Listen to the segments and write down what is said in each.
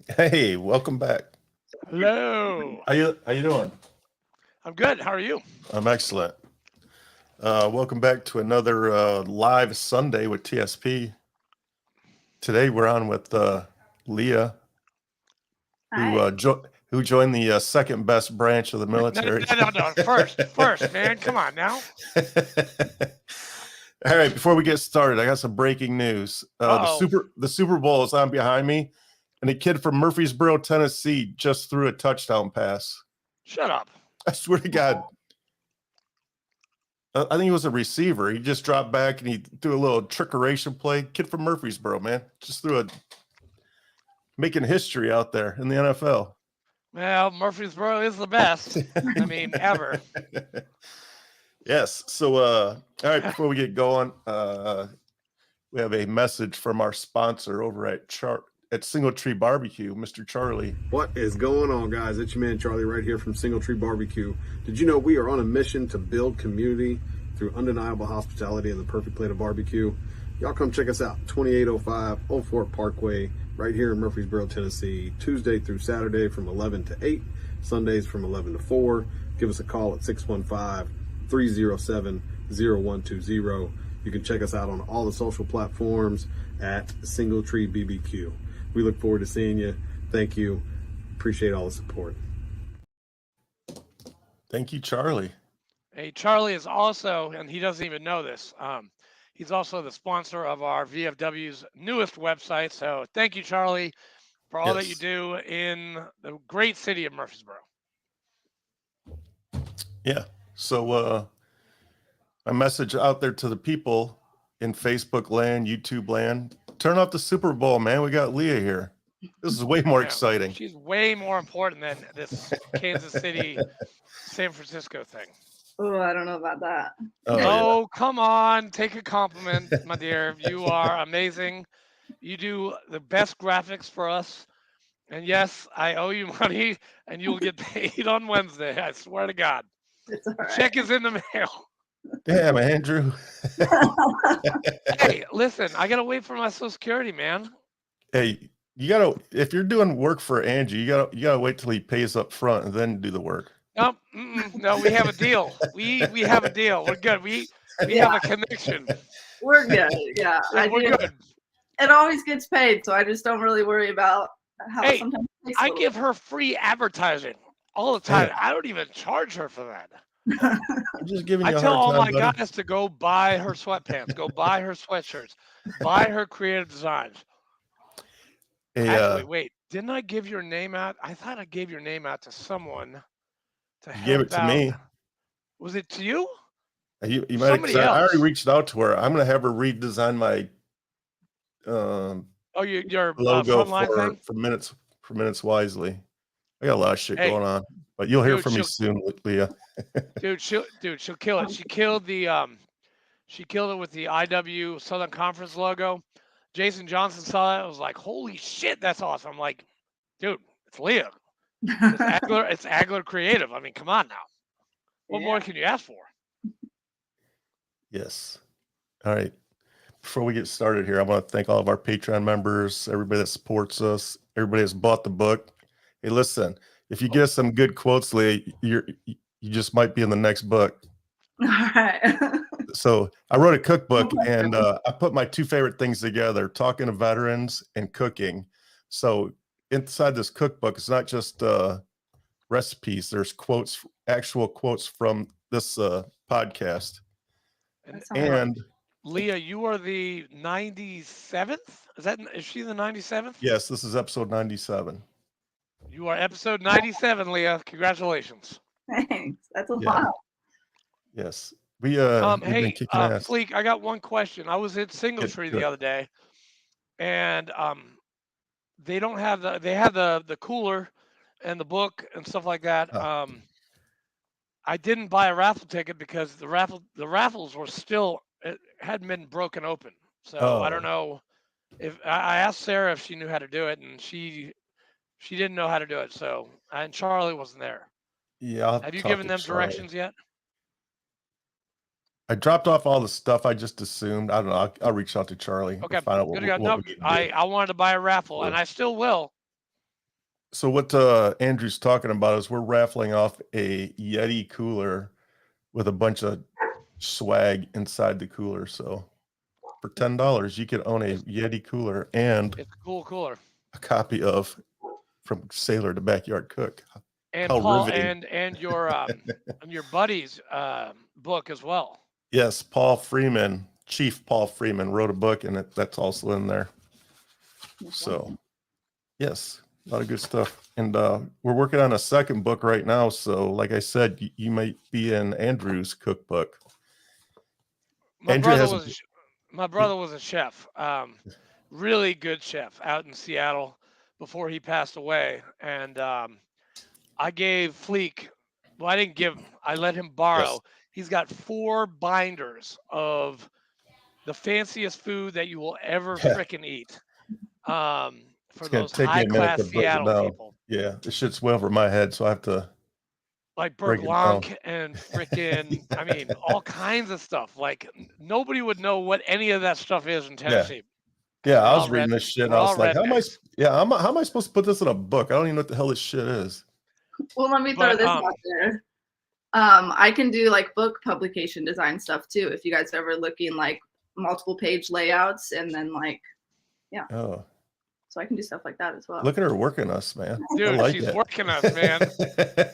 Hey, welcome back. Hello. How you doing? I'm good. How are you? I'm excellent. Welcome back to another live Sunday with TSP. Today we're on with Leah, who Hi. who joined the second best branch of the No, military. no, no, no. First, man. Come on now. All right, before we get started, I got some breaking news. Uh-oh. The Super Bowl is on behind me, and a kid from Murfreesboro, Tennessee, just threw a touchdown pass. Shut up. I swear to God. I think he was a receiver. He just dropped back and he threw a little trickeration play. Kid from Murfreesboro, man, just making history out there in the NFL. Well, Murfreesboro is the best. I mean, ever. Yes. So, all right, before we get going, we have a message from our sponsor over at Single Tree Barbecue, Mr. Charlie. What is going on, guys? It's your man Charlie right here from Single Tree Barbecue. Did you know we are on a mission to build community through undeniable hospitality and the perfect plate of barbecue? Y'all come check us out, 2805 Old Fort Parkway, right here in Murfreesboro, Tennessee, Tuesday through Saturday from 11 to 8, Sundays from 11 to 4. Give us a call at 615-307-0120. You can check us out on all the social platforms at Single Tree BBQ. We look forward to seeing you. Thank you. Appreciate all the support. Thank you, Charlie. Hey, Charlie is also, and he doesn't even know this, he's also the sponsor of our VFW's newest website. So thank you, Charlie, for all that you Yes. do in the great city of Murfreesboro. Yeah. So, my message out there to the people in Facebook land, YouTube land, turn off the Super Bowl, man. We got Leah here. This is way more Yeah, exciting. She's way more important than this Kansas City, San Francisco thing. Oh, I don't know about that. Oh, come on. Take a compliment, my dear. You are amazing. You do the best graphics for us. And yes, I owe you money and you'll get paid on Wednesday. I swear to God. It's all right. Check is in the mail. Damn, Andrew. Hey, listen, I got to wait for my Social Security, man. Hey, if you're doing work for Angie, you gotta wait till he pays up front and then do the work. No, no, we have a deal. We have a deal. We're good. We have a connection. We're good. Yeah, We're good. It always gets paid, so I just don't really worry about how Hey, sometimes it takes a I little give her free advertising all the time. I don't even charge her for that. I'm just giving I you a tell all hard my time, buddy. guys to go buy her sweatpants, go buy her sweatshirts, buy her creative designs. Hey, Actually, wait, didn't I give your name out? I thought I gave your name out to someone to you gave help it to out. me. Was it to you? You might have, Somebody I already else. reached out to her. I'm gonna have her redesign my Oh, your logo frontline thing? for minutes wisely. I got a lot of shit Hey, going on, but you'll hear dude, from me she'll soon, Leah. she'll kill it. She killed it with the IW Southern Conference logo. Jason Johnson saw it. I was like, holy shit, that's awesome. I'm like, dude, it's Leah. It's Agler Creative. I mean, come on now. What more can you ask for? Yes. All right. Before we get started here, I want to thank all of our Patreon members, everybody that supports us, everybody that's bought the book. Hey, listen, if you get us some good quotes, Leah, you just might be in the next book. All right. So I wrote a cookbook and I put my two favorite things together, talking to veterans and cooking. So inside this cookbook, it's not just recipes. There's actual quotes from this podcast. And Leah, you are the 97th? Is she the 97th? Yes, this is episode 97. You are episode 97, Leah. Congratulations. Thanks. That's a lot. Yes. We've been kicking ass. Fleek, I got one question. I was at Single Tree the other day, and they don't have they have the cooler and the book and stuff like that. I didn't buy a raffle ticket because the raffles were still, it hadn't been broken open. So I don't know if I asked Sarah if she knew how to do it, and she didn't know how to do it. So, and Charlie wasn't there. Yeah. Have you given them directions yet? I dropped off all the stuff. I just assumed. I don't know. I'll reach out to Charlie. Okay. Find out what we need to do. I wanted to buy a raffle, and I still will. So what Andrew's talking about is we're raffling off a Yeti cooler with a bunch of swag inside the cooler. So for $10, you could own a Yeti cooler and It's a cool cooler. a copy of From Sailor to Backyard Cook. And How Paul riveting. and your buddy's book as well. Yes, Paul Freeman, Chief Paul Freeman wrote a book, and that's also in there. So, yes, a lot of good stuff. And we're working on a second book right now. So, like I said, you might be in Andrew's cookbook. My Andrew brother was a chef, really good chef out in Seattle before he passed away. And I gave Fleek, well, I didn't give him, I let him borrow. Yes. He's got 4 binders of the fanciest food that you will ever frickin' eat. For those high-class Seattle people. Yeah, this shit's way over my head, so I have to like Burt Blanc and frickin', I mean, all kinds of stuff. Like nobody would know what any of that stuff is in Tennessee. Yeah, I was reading this shit and I was like, how am I supposed to put this in a book? I don't even know what the hell this shit is. Well, let me throw this out there. I can do like book publication design stuff too. If you guys are ever looking like multiple page layouts and then like, yeah. Oh. So I can do stuff like that as well. Look at her working us, man. Dude, she's working us, man.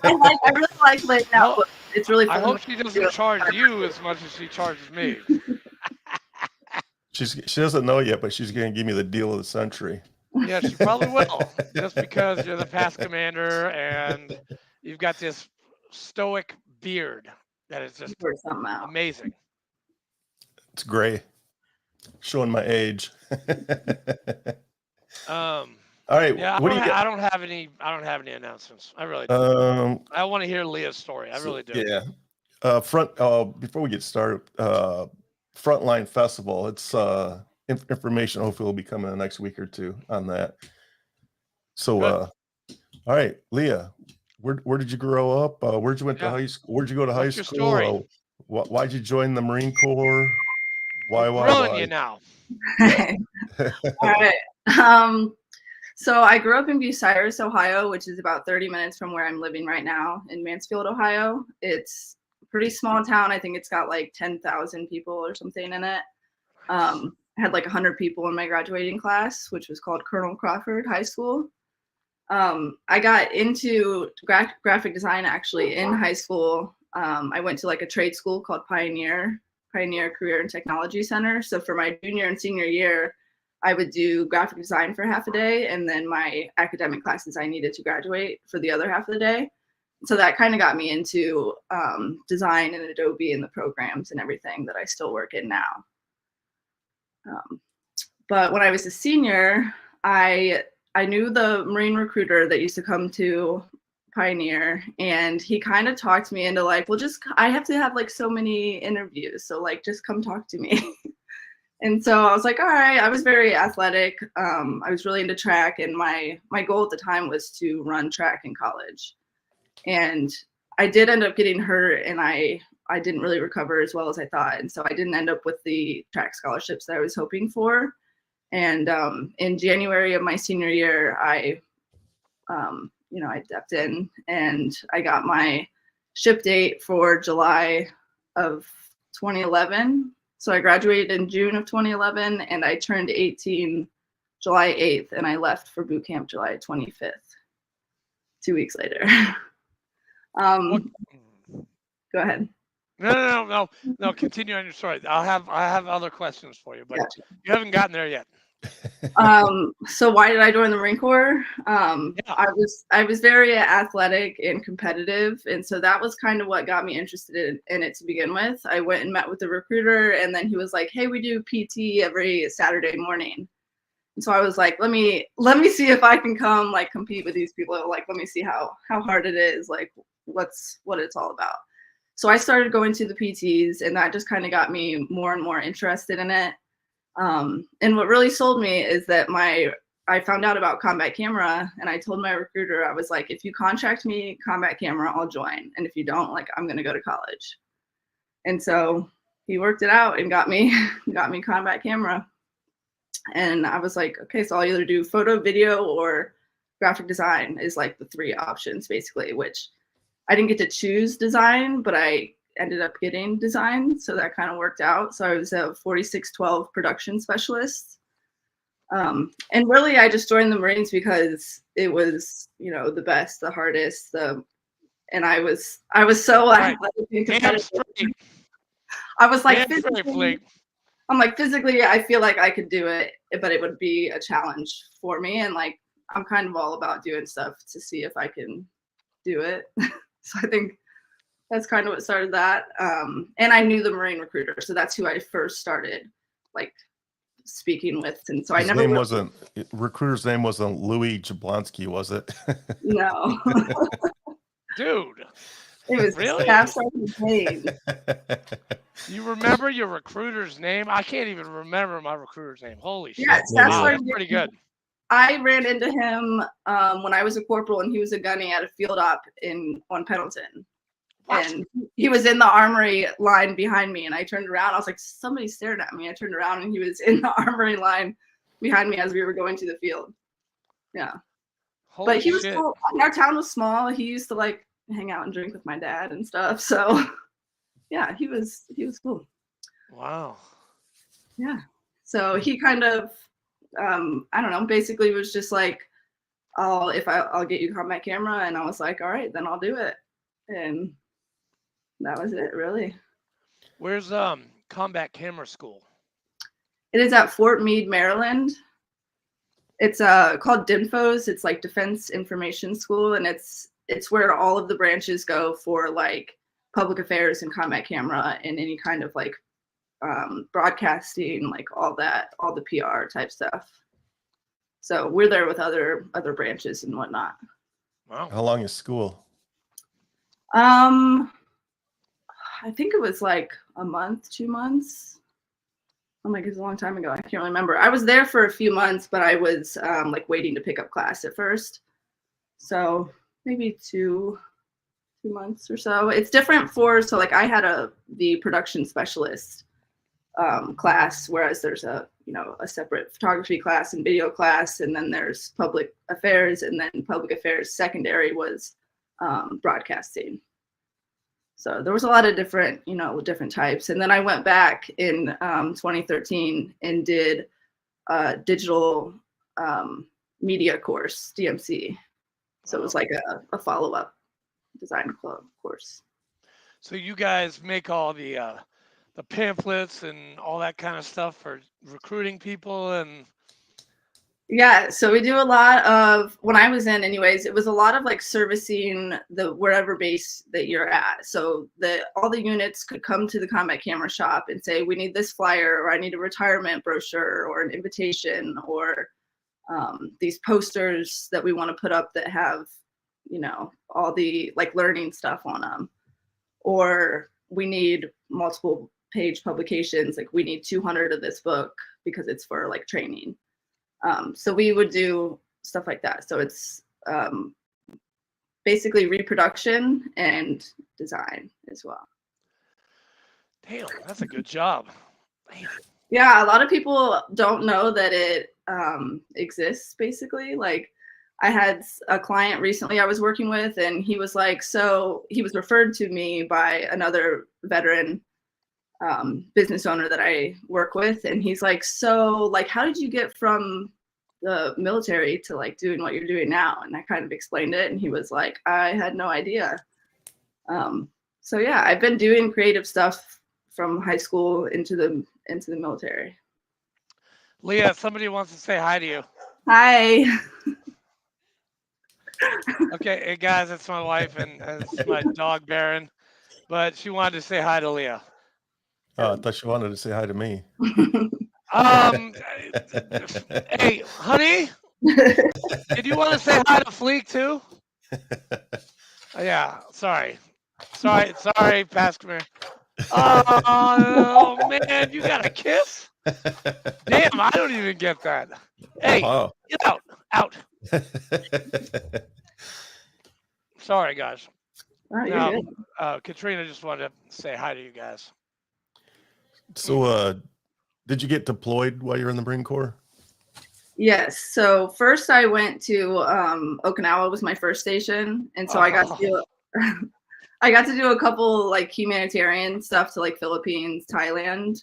I really like laying out books. It's really fun. I hope she doesn't charge you as much as she charges me. She doesn't know yet, but she's going to give me the deal of the century. Yeah, she probably will. Just because you're the past commander and you've got this stoic beard that is just amazing. It's gray. Showing my age. All right. Yeah, I don't have any announcements. I really don't. I want to hear Leah's story. I really do. Yeah. Before we get started, Frontline Festival. It's information hopefully will be coming in the next week or two on that. So all right, Leah, where did you grow up? Where'd you went to high school? Where'd you go to high school? Story? Why'd you join the Marine Corps? Why? You now. All right. So I grew up in Bucyrus, Ohio, which is about 30 minutes from where I'm living right now in Mansfield, Ohio. It's a pretty small town. I think it's got like 10,000 people or something in it. I had like 100 people in my graduating class, which was called Colonel Crawford High School. I got into graphic design actually in high school. I went to like a trade school called Pioneer Career and Technology Center. So for my junior and senior year, I would do graphic design for half a day, and then my academic classes I needed to graduate for the other half of the day. So that kind of got me into design and Adobe and the programs and everything that I still work in now. But when I was a senior, I knew the Marine recruiter that used to come to Pioneer, and he kind of talked me into like, well, I have to have like so many interviews, so like just come talk to me. And so I was like, all right. I was very athletic. I was really into track, and my goal at the time was to run track in college. And I did end up getting hurt, and I didn't really recover as well as I thought, and so I didn't end up with the track scholarships that I was hoping for. And in January of my senior year, I stepped in and I got my ship date for July of 2011. So I graduated in June of 2011, and I turned 18 July 8th, and I left for boot camp July 25th, 2 weeks later. Go ahead. No. Continue on your story. I have other questions for you, but gotcha. You haven't gotten there yet. So why did I join the Marine Corps? I was very athletic and competitive, and so that was kind of what got me interested in it to begin with. I went and met with the recruiter, and then he was like, hey, we do PT every Saturday morning. And so I was like, let me see if I can come like compete with these people. Like, let me see how hard it is, like what it's all about. So I started going to the PTs, and that just kind of got me more and more interested in it. And what really sold me is that I found out about combat camera, and I told my recruiter, I was like, if you contract me combat camera, I'll join. And if you don't, like, I'm going to go to college. And so he worked it out and got me combat camera. And I was like, okay, so I'll either do photo, video, or graphic design is like the 3 options basically, which I didn't get to choose design, but I ended up getting design. So that kind of worked out. So I was a 4612 production specialist. And really I just joined the Marines because it was, you know, the best, the hardest, and I was so Right. athletic and Damn competitive. straight. I was like, Damn straight, Fleek. I'm like, physically, I feel like I could do it, but it would be a challenge for me. And like, I'm kind of all about doing stuff to see if I can do it. So I think that's kind of what started that. And I knew the Marine recruiter. So that's who I first started like speaking with. And so His I never name recruiter's name wasn't Louis Jablonski, was it? No. Dude. It was Really? Staff Sergeant Payne. You remember your recruiter's name? I can't even remember my recruiter's name. Holy shit. Yeah, Staff Wow, that's Sergeant pretty good. I ran into him when I was a corporal, and he was a gunny at a field op on Pendleton. What? And he was in the armory line behind me, and I turned around. I was like, somebody's staring at me. I turned around, and he was in the armory line behind me as we were going to the field. Yeah. Holy But he was shit. cool. Our town was small. He used to like hang out and drink with my dad and stuff. So yeah, he was cool. Wow. Yeah. So he kind of I don't know, basically was just like, I'll get you a combat camera, and I was like, all right, then I'll do it. And that was it, really. Where's combat camera school? It is at Fort Meade, Maryland. It's called DINFOS. It's like Defense Information School, and it's where all of the branches go for like public affairs and combat camera and any kind of like broadcasting, like all the PR type stuff. So we're there with other branches and whatnot. Wow. How long is school? I think it was like a month, 2 months. Oh my god, it's a long time ago. I can't remember. I was there for a few months, but I was like waiting to pick up class at first. So maybe two months or so. It's different so like I had the production specialist class, whereas there's a separate photography class and video class, and then there's public affairs, and then public affairs secondary was broadcasting. So there was a lot of different types. And then I went back in 2013 and did a digital media course, DMC. So it was like a follow-up design club course. So you guys make all the pamphlets and all that kind of stuff for recruiting people and. Yeah, so we do a lot of, when I was in anyways, it was a lot of like servicing the wherever base that you're at. So all the units could come to the combat camera shop and say, we need this flyer, or I need a retirement brochure or an invitation, or these posters that we want to put up that have, all the like learning stuff on them. Or we need multiple page publications. Like we need 200 of this book because it's for like training. So we would do stuff like that. So it's basically reproduction and design as well. Damn, that's a good job. Damn. Yeah, a lot of people don't know that it exists, basically. Like I had a client recently I was working with, and he was like, so he was referred to me by another veteran business owner that I work with, and he's like, so like, how did you get from the military to like doing what you're doing now? And I kind of explained it, and he was like, I had no idea. So yeah, I've been doing creative stuff from high school into the military. Leah, somebody wants to say hi to you. Hi. Okay, hey guys, it's my wife and it's my dog Baron, but she wanted to say hi to Leah. Oh, I thought she wanted to say hi to me. Hey, honey, did you want to say hi to Fleek too? Yeah, sorry, Pascal. Oh man, you got a kiss? Damn, I don't even get that. Hey, get out. Sorry, guys. Oh, Katrina just wanted to say hi to you guys. So, did you get deployed while you're in the Marine Corps? Yes. So first I went to Okinawa was my first station, and so I got to do I got to do a couple like humanitarian stuff to like Philippines, Thailand,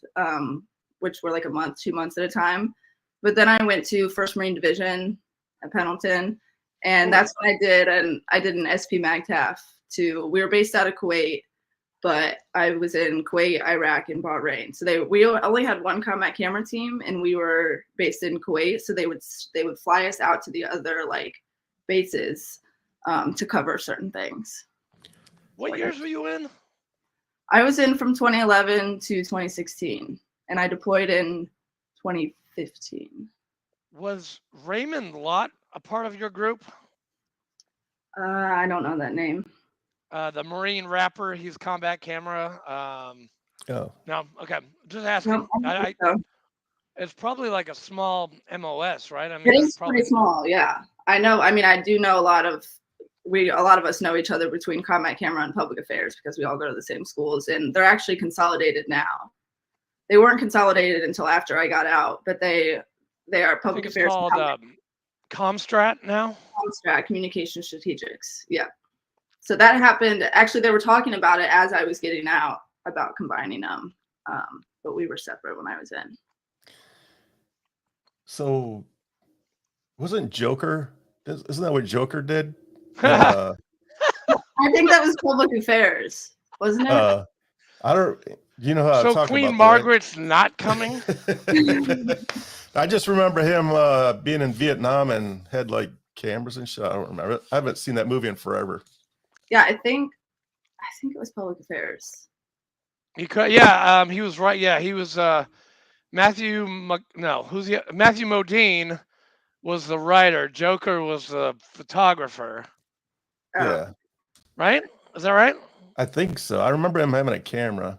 which were like a month, 2 months at a time. But then I went to 1st Marine Division at Pendleton, and that's what I did. And I did an SP MAGTAF too. We were based out of Kuwait, but I was in Kuwait, Iraq, and Bahrain. So we only had one combat camera team, and we were based in Kuwait. So they would fly us out to the other like bases to cover certain things. What years were you in? I was in from 2011 to 2016, and I deployed in 2015. Was Raymond Lott a part of your group? I don't know that name. The Marine rapper, he's combat camera. Oh. No, okay. Just asking. No, so. It's probably like a small MOS, right? I mean, It is probably pretty small, yeah. I know. I mean, I do know a lot of us know each other between combat camera and public affairs because we all go to the same schools, and they're actually consolidated now. They weren't consolidated until after I got out, but they are public affairs. It's called Comstrat now. Comstrat, Communication Strategics. Yeah. So that happened. Actually, they were talking about it as I was getting out about combining them, but we were separate when I was in. So, wasn't Joker? Isn't that what Joker did? I think that was public affairs, wasn't it? I don't. You know how? So Queen Margaret's not coming. I just remember him being in Vietnam and had like cameras and shit. I don't remember. I haven't seen that movie in forever. Yeah, I think it was public affairs. He was right. Yeah, he was Matthew Modine was the writer. Joker was the photographer. Oh. Yeah. Right? Is that right? I think so. I remember him having a camera.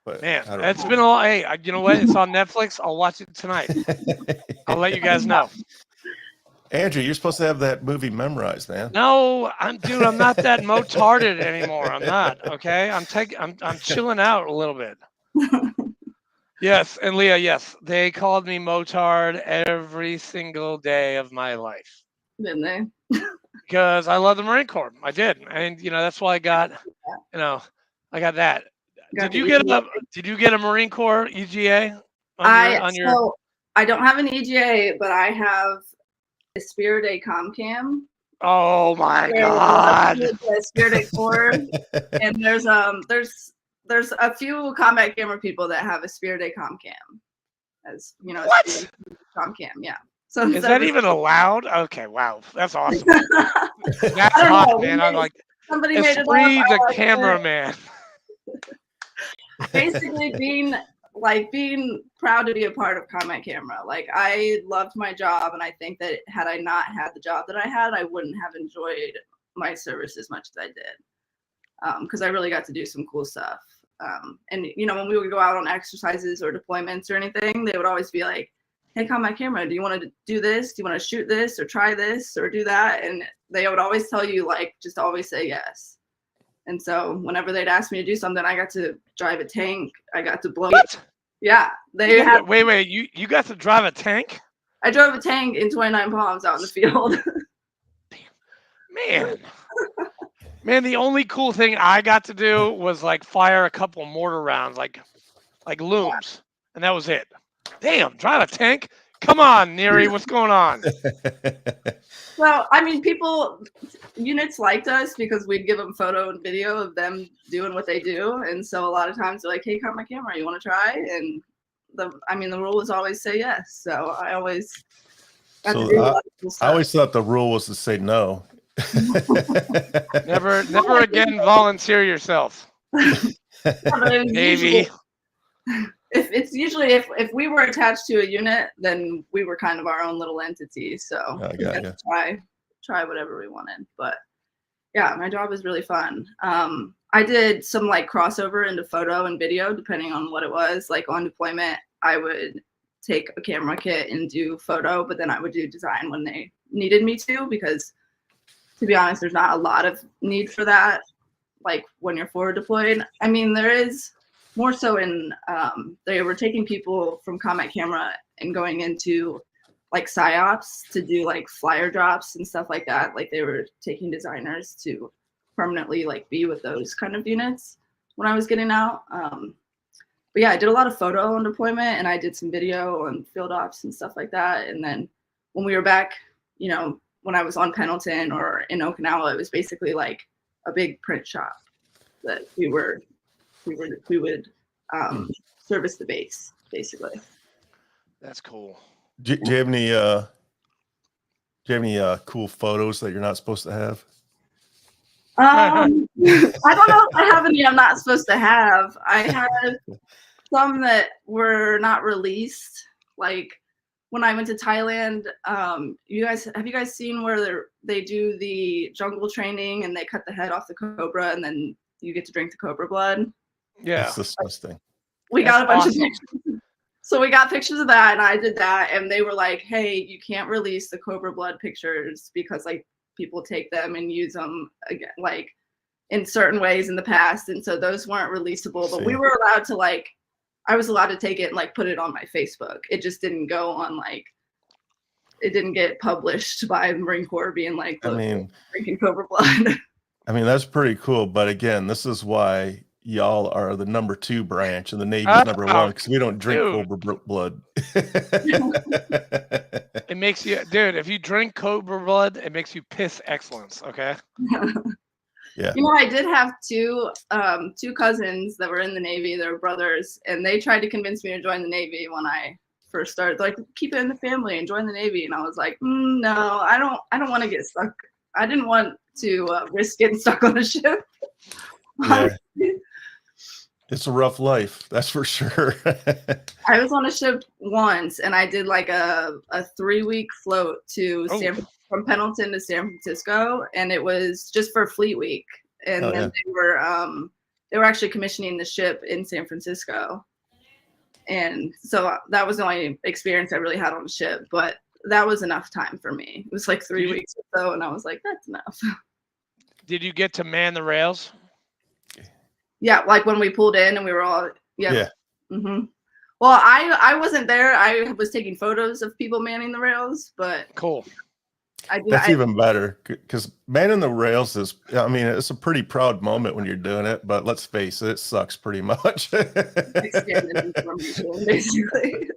But man, it's been a lot. Hey, you know what? It's on Netflix. I'll watch it tonight. I'll let you guys know. Andrew, you're supposed to have that movie memorized, man. No, I'm not that motarded anymore. I'm not. Okay, I'm chilling out a little bit. Yes, and Leah, yes, they called me motard every single day of my life. Didn't they? Because I love the Marine Corps. I did, and that's why I got, I got that. Did you get a Marine Corps EGA? So I don't have an EGA, but I have a Spirit A Comcam. Oh my God! Spirit A Corps, and there's a few combat camera people that have a Spirit A Comcam, as you know. What? Comcam, yeah. So is that even allowed? Okay, wow, that's awesome. That's hot, man. I'm like, somebody it's made it free up. the cameraman. Basically, being proud to be a part of combat camera. Like, I loved my job, and I think that had I not had the job that I had, I wouldn't have enjoyed my service as much as I did, because I really got to do some cool stuff. And when we would go out on exercises or deployments or anything, they would always be like, hey, combat camera, do you want to do this? Do you want to shoot this or try this or do that? And they would always tell you, like, just always say yes. And so whenever they'd ask me to do something, I got to drive a tank. I got to blow it. Yeah. Wait, you got to drive a tank? I drove a tank in 29 Palms out in the field. Man, the only cool thing I got to do was like fire a couple mortar rounds, like looms, and that was it. Damn, drive a tank? Come on, Neary, what's going on? Well, I mean, units liked us because we'd give them photo and video of them doing what they do, and so a lot of times they're like, "Hey, come my camera, you want to try?" And the rule was always say yes. So I always. I always thought the rule was to say no. Never again volunteer yourself. Maybe. It's usually if we were attached to a unit, then we were kind of our own little entity. So we got to try whatever we wanted. But yeah, my job is really fun. I did some like crossover into photo and video, depending on what it was. Like on deployment, I would take a camera kit and do photo, but then I would do design when they needed me to, because to be honest, there's not a lot of need for that. Like when you're forward deployed, I mean, there is more so in, they were taking people from combat camera and going into like psyops to do like flyer drops and stuff like that. Like they were taking designers to permanently like be with those kind of units when I was getting out. But yeah, I did a lot of photo on deployment, and I did some video and field ops and stuff like that. And then when we were back, you know, when I was on Pendleton or in Okinawa, it was basically like a big print shop that we would service the base basically. That's cool. Do you have any cool photos that you're not supposed to have? I don't know if I have any I'm not supposed to have. I had some that were not released. Like when I went to Thailand, have you guys seen where they do the jungle training and they cut the head off the cobra and then you get to drink the cobra blood? Yeah. That's disgusting. We got a bunch awesome. of pictures. So we got pictures of that, and I did that, and they were like, hey, you can't release the cobra blood pictures because like people take them and use them again, like in certain ways in the past, and so those weren't releasable. But we were allowed to I was allowed to take it and like put it on my Facebook. It just didn't go on it didn't get published by the Marine Corps being like, drinking cobra blood. I mean, that's pretty cool. But again, this is why y'all are the number 2 branch and the Navy's number 1, because we don't drink cobra blood. It makes you, dude, if you drink cobra blood, it makes you piss excellence. Okay. Yeah. You know, I did have two cousins that were in the Navy. They were brothers, and they tried to convince me to join the Navy when I first started. Like, keep it in the family and join the Navy. And I was like, no, I don't want to get stuck. I didn't want to risk getting stuck on a ship. Yeah. It's a rough life, that's for sure. I was on a ship once, and I did like a 3-week float to from Pendleton to San Francisco, and it was just for Fleet Week. And then they were actually commissioning the ship in San Francisco, and so that was the only experience I really had on a ship. But that was enough time for me. It was like 3 weeks or so, and I was like, that's enough. Did you get to man the rails? Yeah, like when we pulled in and we were all yeah. Mm-hmm. Well, I wasn't there. I was taking photos of people manning the rails, but cool. That's even better, because manning the rails is, I mean, it's a pretty proud moment when you're doing it, but let's face it, it sucks pretty much. Basically.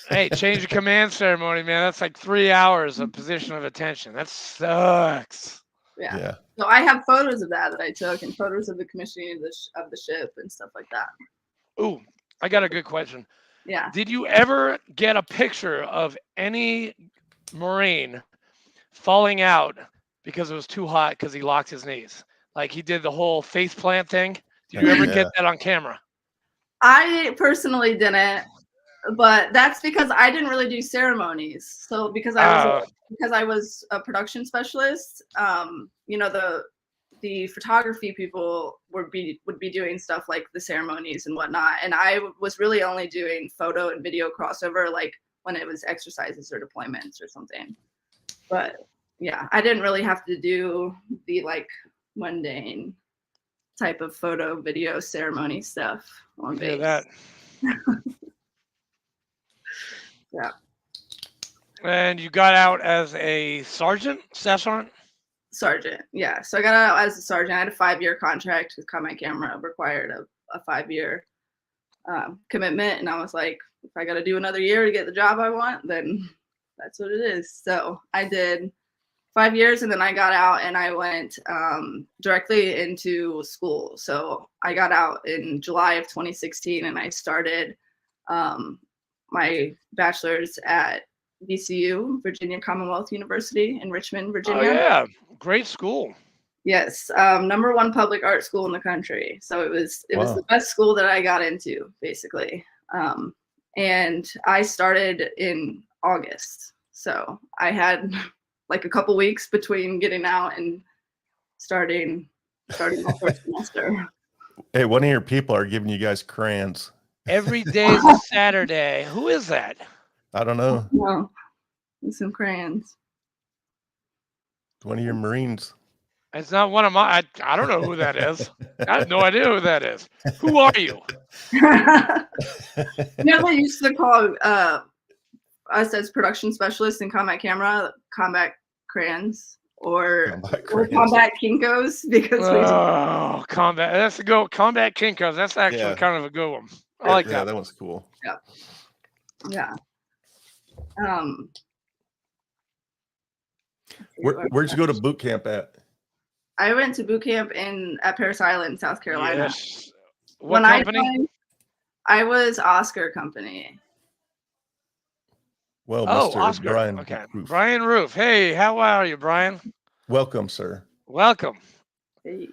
Hey, change of command ceremony, man. That's like 3 hours of position of attention. That sucks. Yeah. So I have photos of that I took, and photos of the commissioning of the ship and stuff like that. Ooh, I got a good question. Yeah. Did you ever get a picture of any Marine falling out because it was too hot because he locked his knees? Like he did the whole face plant thing. Did you ever get that on camera? I personally didn't, but that's because I didn't really do ceremonies. So because I was a production specialist, you know, the photography people would be doing stuff like the ceremonies and whatnot, and I was really only doing photo and video crossover, like when it was exercises or deployments or something. But yeah, I didn't really have to do the like mundane type of photo, video, ceremony stuff on base. That. Yeah. And you got out as a sergeant, staff sergeant? Sergeant, yeah. So I got out as a sergeant. I had a 5-year contract with Combine Camera, required a 5-year commitment. And I was like, if I got to do another year to get the job I want, then that's what it is. So I did 5 years, and then I got out and I went directly into school. So I got out in July of 2016, and I started my bachelor's at VCU, Virginia Commonwealth University in Richmond, Virginia. Oh, yeah. Great school. Yes. #1 public art school in the country. So it was the best school that I got into, basically. And I started in August. So I had like a couple weeks between getting out and starting my first semester. Hey, one of your people are giving you guys crayons. Every day's a Saturday. Who is that? I don't know. No, some crayons. One of your Marines. It's not one of my. I don't know who that is. I have no idea who that is. Who are you? You know, they used to call us as production specialists in combat camera, combat crayons or combat Kinkos, because combat. That's a go. Combat Kinkos. That's actually kind of a good one. I like that. Yeah, that one's cool. Yeah. Where'd you go to boot camp at? I went to boot camp at Parris Island, South Carolina. Yes. What company? I was Oscar Company. Well, Mr. Oscar. Brian. Okay. Roof. Brian Roof. Hey, how are you, Brian? Welcome, sir. Welcome. Hey.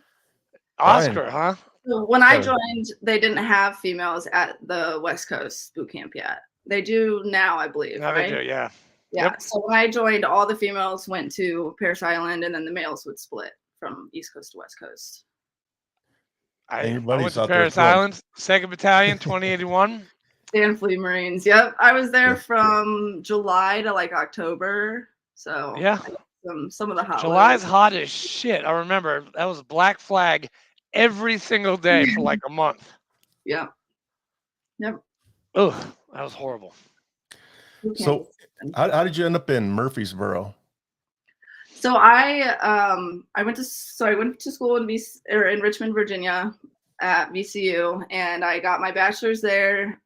Oscar, huh? So when I joined, they didn't have females at the West Coast boot camp yet. They do now, I believe. Now right? they do, yeah. Yeah. Yep. So when I joined, all the females went to Parris Island, and then the males would split from East Coast to West Coast. I went to Parris Island, 2nd Battalion, 2081. Stand Fleet Marines. Yep. I was there from July to like October. So yeah, some of the hot. July's hot as shit. I remember that was Black Flag every single day for like a month. Yep. Yep. Oh, that was horrible. So how did you end up in Murfreesboro? So I went to school in Richmond, Virginia at VCU, and I got my bachelor's there.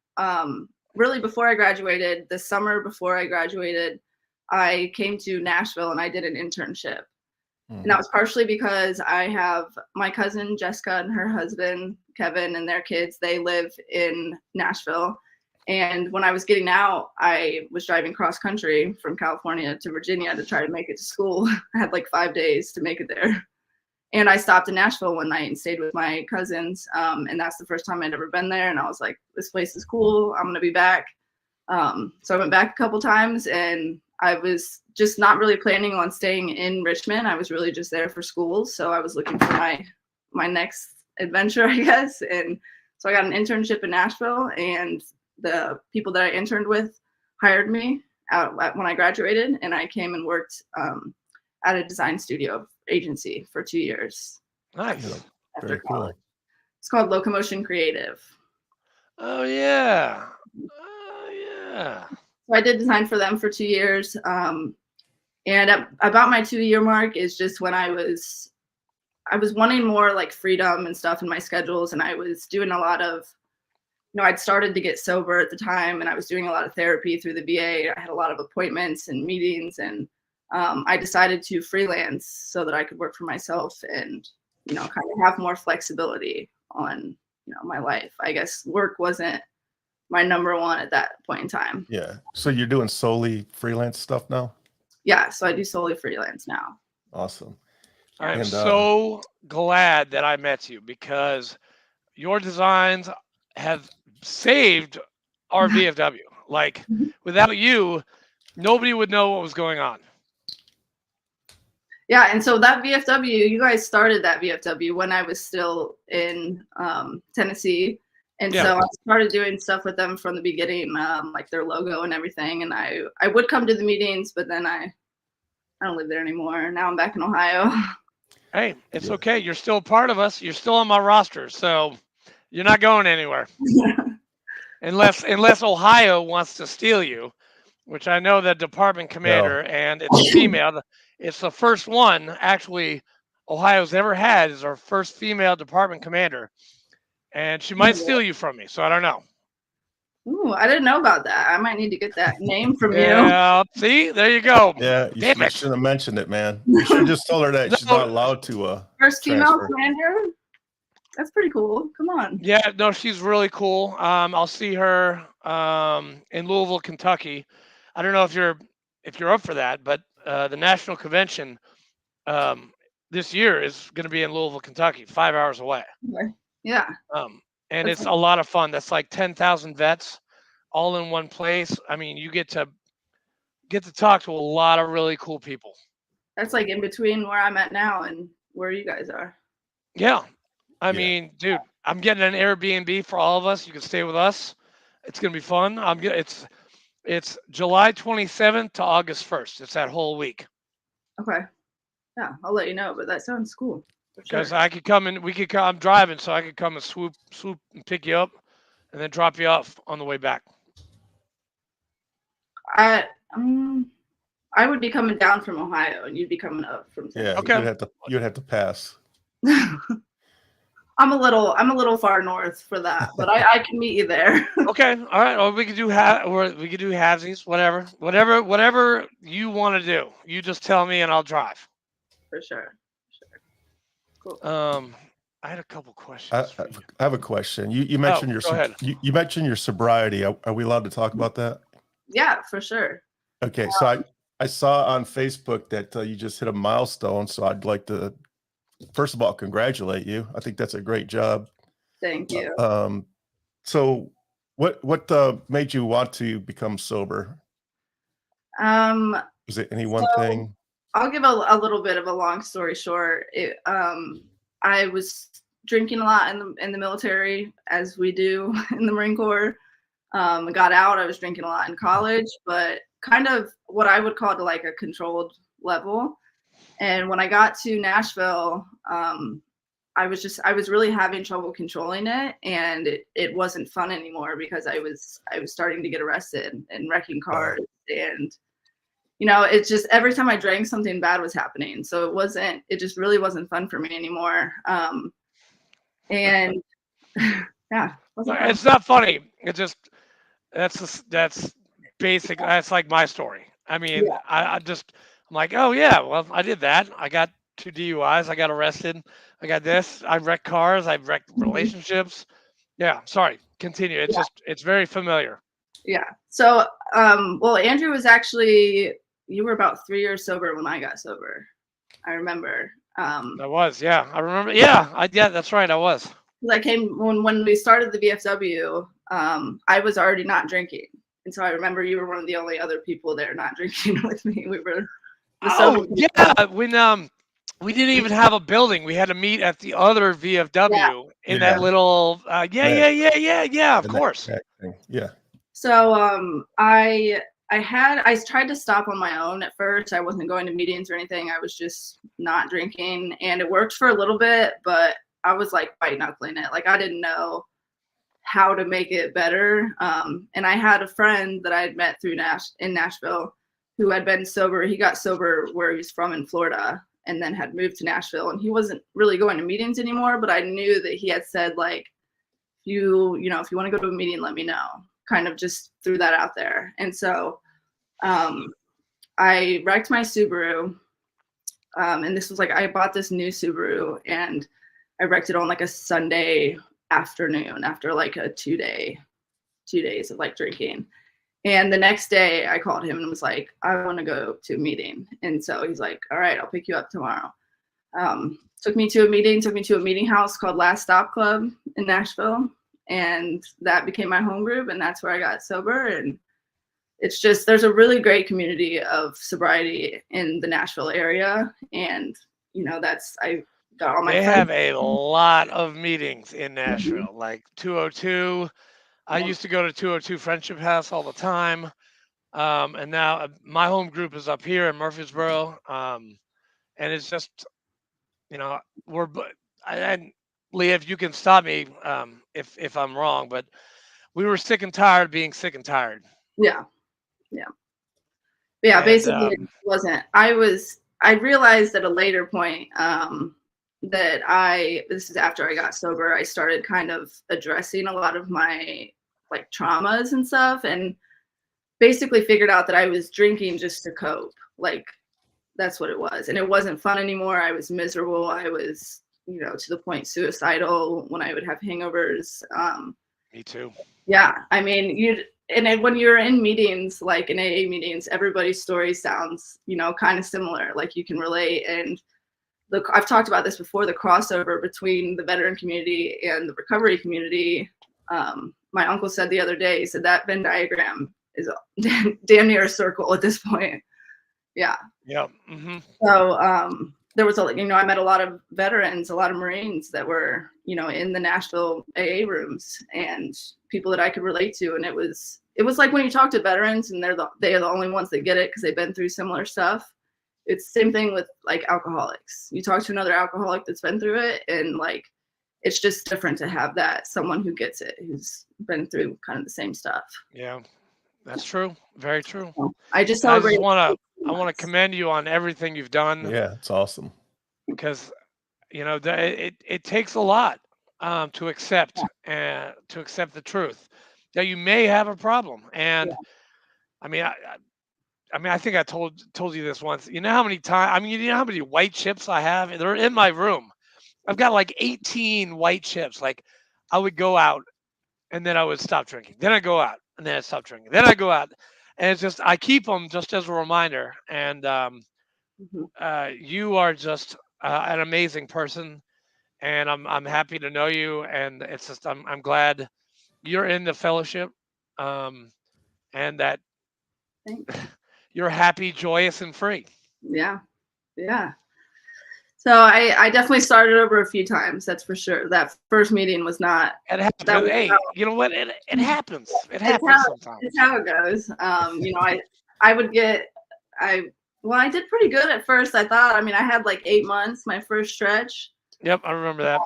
Really before I graduated, the summer before I graduated, I came to Nashville and I did an internship. And that was partially because I have my cousin Jessica and her husband Kevin and their kids. They live in Nashville. And when I was getting out, I was driving cross country from California to Virginia to try to make it to school. I had like 5 days to make it there. And I stopped in Nashville one night and stayed with my cousins. And that's the first time I'd ever been there. And I was like, this place is cool. I'm going to be back. So I went back a couple times, and I was just not really planning on staying in Richmond. I was really just there for school. So I was looking for my next adventure, I guess. And so I got an internship in Nashville, and the people that I interned with hired me when I graduated, and I came and worked at a design studio agency for 2 years. Nice. Very cool. It's called Locomotion Creative. Oh yeah. Oh yeah. So I did design for them for 2 years. And about my 2-year mark is just when I was wanting more like freedom and stuff in my schedules, and I was doing a lot of, I'd started to get sober at the time, and I was doing a lot of therapy through the VA. I had a lot of appointments and meetings, and I decided to freelance so that I could work for myself and, kind of have more flexibility on, my life. I guess work wasn't my number one at that point in time. Yeah. So you're doing solely freelance stuff now? Yeah. So I do solely freelance now. Awesome. I'm so glad that I met you, because your designs have saved our VFW. Like, without you, nobody would know what was going on. Yeah, and so that VFW, you guys started that VFW when I was still in Tennessee. And so I started doing stuff with them from the beginning, like their logo and everything. And I would come to the meetings, but then I don't live there anymore. Now I'm back in Ohio. Hey, it's okay. You're still a part of us. You're still on my roster. So you're not going anywhere. Unless Ohio wants to steal you, which I know the department commander, and it's a female. It's the first one actually Ohio's ever had, is our first female department commander. And she might steal you from me, so I don't know. Ooh, I didn't know about that. I might need to get that name from you. Yeah, see? There you go. Yeah, you shouldn't have mentioned it, man. You should have just told her that she's not allowed to first female commander? That's pretty cool. Come on. Yeah, no, she's really cool. I'll see her in Louisville, Kentucky. I don't know if you're up for that, but the national convention this year is going to be in Louisville, Kentucky, 5 hours away. Okay. Yeah. And it's a lot of fun. That's like 10,000 vets all in one place. I mean, you get to talk to a lot of really cool people. That's like in between where I'm at now and where you guys are. Yeah. I mean, dude, I'm getting an Airbnb for all of us. You can stay with us. It's going to be fun. It's July 27th to August 1st. It's that whole week. Okay. Yeah, I'll let you know, but that sounds cool. Because I could come and I'm driving, so I could come and swoop and pick you up and then drop you off on the way back. I would be coming down from Ohio, and you'd be coming up from Texas. Yeah, Okay. you'd have to pass. I'm a little far north for that, but I can meet you there. Okay. All right. Or we could do halvesies, whatever you want to do. You just tell me and I'll drive. For sure. Cool. I had a couple questions. I have a question. You mentioned go ahead. you mentioned your sobriety. Are we allowed to talk about that? Yeah, for sure. Okay, so I saw on Facebook that you just hit a milestone. So I'd like to, first of all, congratulate you. I think that's a great job. Thank you. So what made you want to become sober? Was it any one thing? I'll give a little bit of a long story short. I was drinking a lot in the military, as we do in the Marine Corps. Got out. I was drinking a lot in college, but kind of what I would call to like a controlled level. And when I got to Nashville, I was really having trouble controlling it, and it wasn't fun anymore because I was starting to get arrested and wrecking cars, and it's just every time I drank, something bad was happening. So it just really wasn't fun for me anymore. And yeah, It's not funny. It just that's basic. That's like my story. I mean, Yeah. I'm like, oh yeah, well, I did that. I got 2 DUIs. I got arrested. I got this. I wrecked cars. I wrecked relationships. Yeah. Sorry. Continue. It's it's very familiar. Yeah. So, well, Andrew was actually, you were about 3 years sober when I got sober. I remember. I was, yeah. I remember. Yeah. That's right. I was. I came when we started the VFW. I was already not drinking, and so I remember you were one of the only other people there not drinking with me. We were. Oh yeah. When we didn't even have a building. We had to meet at the other VFW in that little. Yeah. Of course. Yeah. So I tried to stop on my own at first. I wasn't going to meetings or anything. I was just not drinking, and it worked for a little bit, but I was like white knuckling it. Like I didn't know how to make it better. And I had a friend that I had met through in Nashville who had been sober. He got sober where he's from in Florida, and then had moved to Nashville, and he wasn't really going to meetings anymore, but I knew that he had said, like, if you want to go to a meeting, let me know. Kind of just threw that out there. And so I wrecked my Subaru. And this was like, I bought this new Subaru, and I wrecked it on like a Sunday afternoon after like a 2 days of like drinking. And the next day I called him and was like, I want to go to a meeting. And so he's like, all right, I'll pick you up tomorrow. Took me to a meeting house called Last Stop Club in Nashville. And that became my home group. And that's where I got sober. And it's just, there's a really great community of sobriety in the Nashville area. And, I got all my They friends. have a lot of meetings in Nashville, like 202. I used to go to 202 Friendship House all the time. And now my home group is up here in Murfreesboro. And it's just, and Leah, if you can stop me if I'm wrong, but we were sick and tired of being sick and tired. Yeah. Basically it wasn't. I realized at a later point that this is after I got sober, I started kind of addressing a lot of my like traumas and stuff, and basically figured out that I was drinking just to cope. Like that's what it was. And it wasn't fun anymore. I was miserable. I was, to the point suicidal when I would have hangovers. Me too. Yeah. I mean, when you're in meetings, like in AA meetings, everybody's story sounds, kind of similar. Like you can relate. And I've talked about this before, the crossover between the veteran community and the recovery community. My uncle said the other day, he said that Venn diagram is damn near a circle at this point. Yeah. Yeah. Mm-hmm. So there was I met a lot of veterans, a lot of Marines that were, in the Nashville AA rooms, and people that I could relate to. And it was like when you talk to veterans and they are the only ones that get it because they've been through similar stuff. It's the same thing with like alcoholics. You talk to another alcoholic that's been through it, and like it's just different to have that someone who gets it, who's been through kind of the same stuff. Yeah. That's true. Very true. I just I celebrated. want to commend you on everything you've done. Yeah, it's awesome. Because it takes a lot to accept the truth that you may have a problem. And I mean, I think I told you this once. You know how many times? I mean, you know how many white chips I have? They're in my room. I've got like 18 white chips. Like, I would go out and then I would stop drinking. Then I go out and then I stop drinking. Then I go out, and it's just I keep them just as a reminder. And you are just an amazing person, and I'm happy to know you. And it's just I'm glad you're in the fellowship, and that you're happy, joyous, and free. Yeah. So I definitely started over a few times. That's for sure. That first meeting was not. It happens. Hey, you know what? It happens. It happens sometimes. It's how it goes. I would get. I did pretty good at first. I thought. I mean, I had like 8 months my first stretch. Yep, I remember that.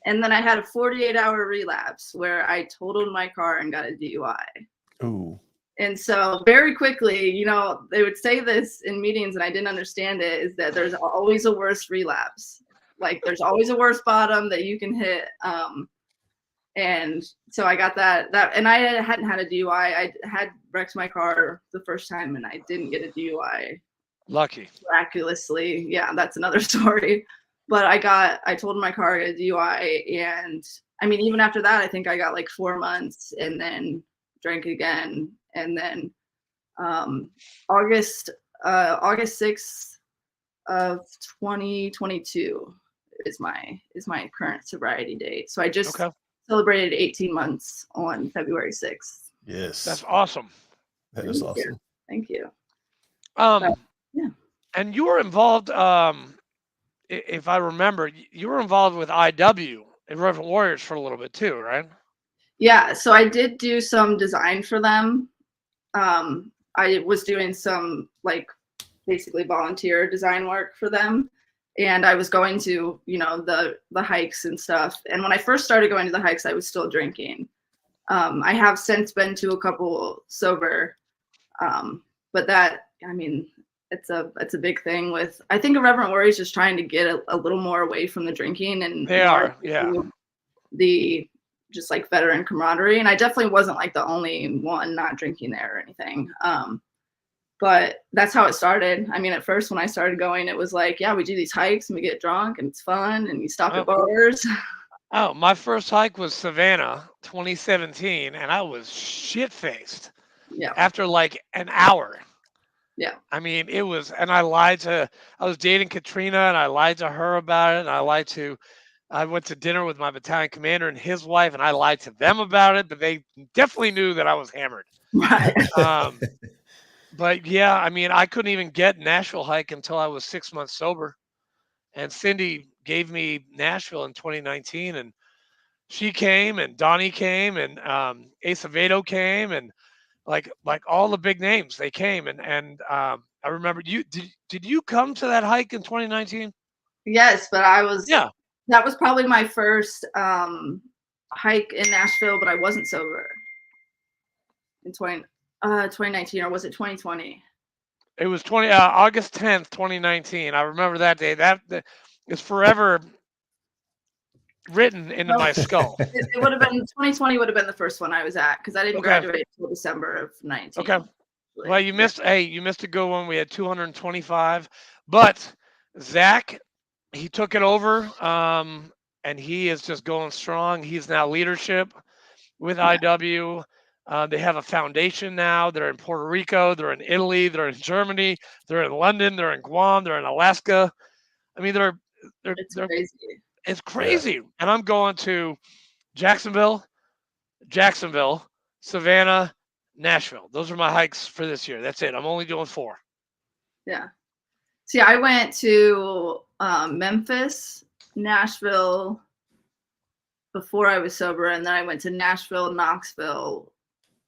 And then I had a 48-hour relapse where I totaled my car and got a DUI. Ooh. And so very quickly, they would say this in meetings and I didn't understand it, is that there's always a worse relapse. Like there's always a worse bottom that you can hit. And so I got that, and I hadn't had a DUI. I had wrecked my car the first time and I didn't get a DUI. Lucky. Miraculously. Yeah, that's another story. But I told my car I got a DUI. And I mean, even after that, I think I got like 4 months and then drank again. And then August 6th of 2022 is my current sobriety date. So I just celebrated 18 months on February 6th. Yes. That's awesome. That is awesome. Thank you. Yeah. And you were involved, if I remember, you were involved with IW and Reverend Warriors for a little bit too, right? Yeah, so I did do some design for them. I was doing some like basically volunteer design work for them, and I was going to the hikes and stuff. And when I first started going to the hikes, I was still drinking. I have since been to a couple sober, but that, I mean, it's a big thing with, I think Reverend Warriors just trying to get a little more away from the drinking, and they are, yeah, the just like veteran camaraderie. And I definitely wasn't like the only one not drinking there or anything. But that's how it started. I mean, at first when I started going, it was like, yeah, we do these hikes and we get drunk and it's fun and you stop at bars. Oh, my first hike was Savannah 2017 and I was shit-faced. Yeah. After like an hour. Yeah. I mean, it was, and I was dating Katrina and I lied to her about it. And I went to dinner with my battalion commander and his wife, and I lied to them about it, but they definitely knew that I was hammered. Right. But yeah, I mean, I couldn't even get Nashville hike until I was 6 months sober. And Cindy gave me Nashville in 2019, and she came, and Donnie came, and Acevedo came, and like all the big names, they came. And I remember did you come to that hike in 2019? Yes, but yeah. That was probably my first hike in Nashville, but I wasn't sober in 2019, or was it 2020? It was August 10th, 2019. I remember that day. That is forever written into my skull. It would have been 2020. Would have been the first one I was at, because I didn't graduate until December of 19. Okay. Well, you missed a good one. We had 225, but Zach, he took it over, and he is just going strong. He's now leadership with IW. They have a foundation now. They're in Puerto Rico. They're in Italy. They're in Germany. They're in London. They're in Guam. They're in Alaska. I mean, it's crazy. It's crazy. Yeah. And I'm going to Jacksonville, Savannah, Nashville. Those are my hikes for this year. That's it. I'm only doing 4. Yeah. See, I went to Memphis, Nashville before I was sober, and then I went to Nashville, Knoxville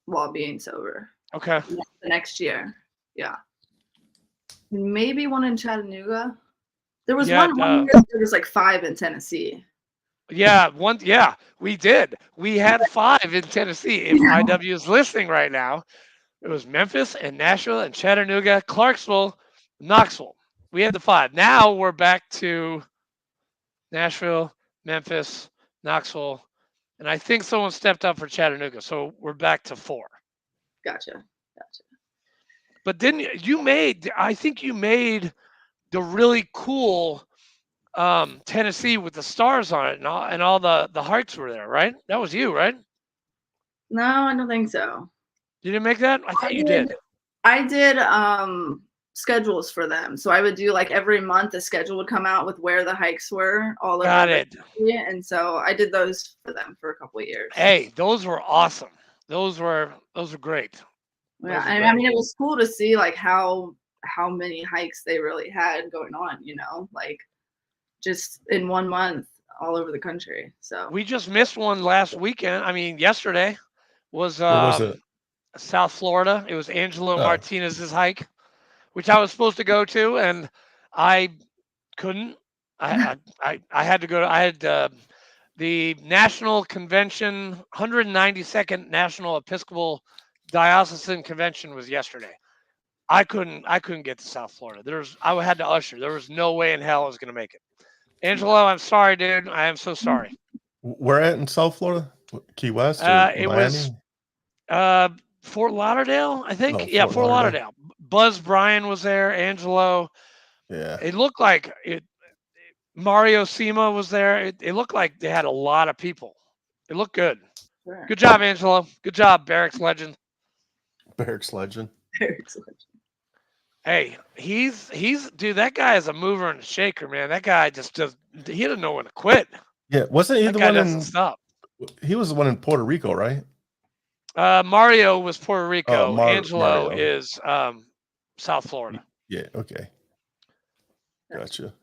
while being sober. Okay. The next year. Yeah. Maybe one in Chattanooga. There was one year, there was like 5 in Tennessee. Yeah, we did. We had 5 in Tennessee. If IW is listening right now, It was Memphis and Nashville and Chattanooga, Clarksville, Knoxville. We had the 5. Now we're back to Nashville, Memphis, Knoxville, and I think someone stepped up for Chattanooga, so we're back to 4. Gotcha. But then I think you made the really cool Tennessee with the stars on it, and all the hikes were there, right? That was you, right? No, I don't think so. You didn't make that? I thought you did. I did schedules for them. So I would do like every month a schedule would come out with where the hikes were all over. Got it. And so I did those for them for a couple of years. Hey, those were awesome. Those were great. Yeah, I mean, it was cool to see like how many hikes they really had going on, like just in 1 month all over the country. So we just missed one last weekend. I mean, yesterday was it? South Florida. It was Angelo Martinez's hike, which I was supposed to go to, and I couldn't. I had to go to. I had the National Convention, 192nd National Episcopal Diocesan Convention was yesterday. I couldn't get to South Florida. I had to usher. There was no way in hell I was going to make it. Angelo, I'm sorry, dude. I am so sorry. Where at in South Florida? Key West? Or It Miami? was Fort Lauderdale, I think. Oh, yeah, Fort Fort Lauderdale. Lauderdale. Buzz Bryan was there. Angelo. Yeah. It looked like it. Mario Sema was there. It looked like they had a lot of people. It looked good. sure. Good job, Angelo. Good job, Barracks legend. Barracks legend. Hey, he's dude. That guy is a mover and a shaker, man. That guy he doesn't know when to quit. Yeah. Wasn't he That the guy one doesn't in? stop. He was the one in Puerto Rico, right? Mario was Puerto Rico. Angelo Mario. is South Florida. Yeah. Okay. Gotcha.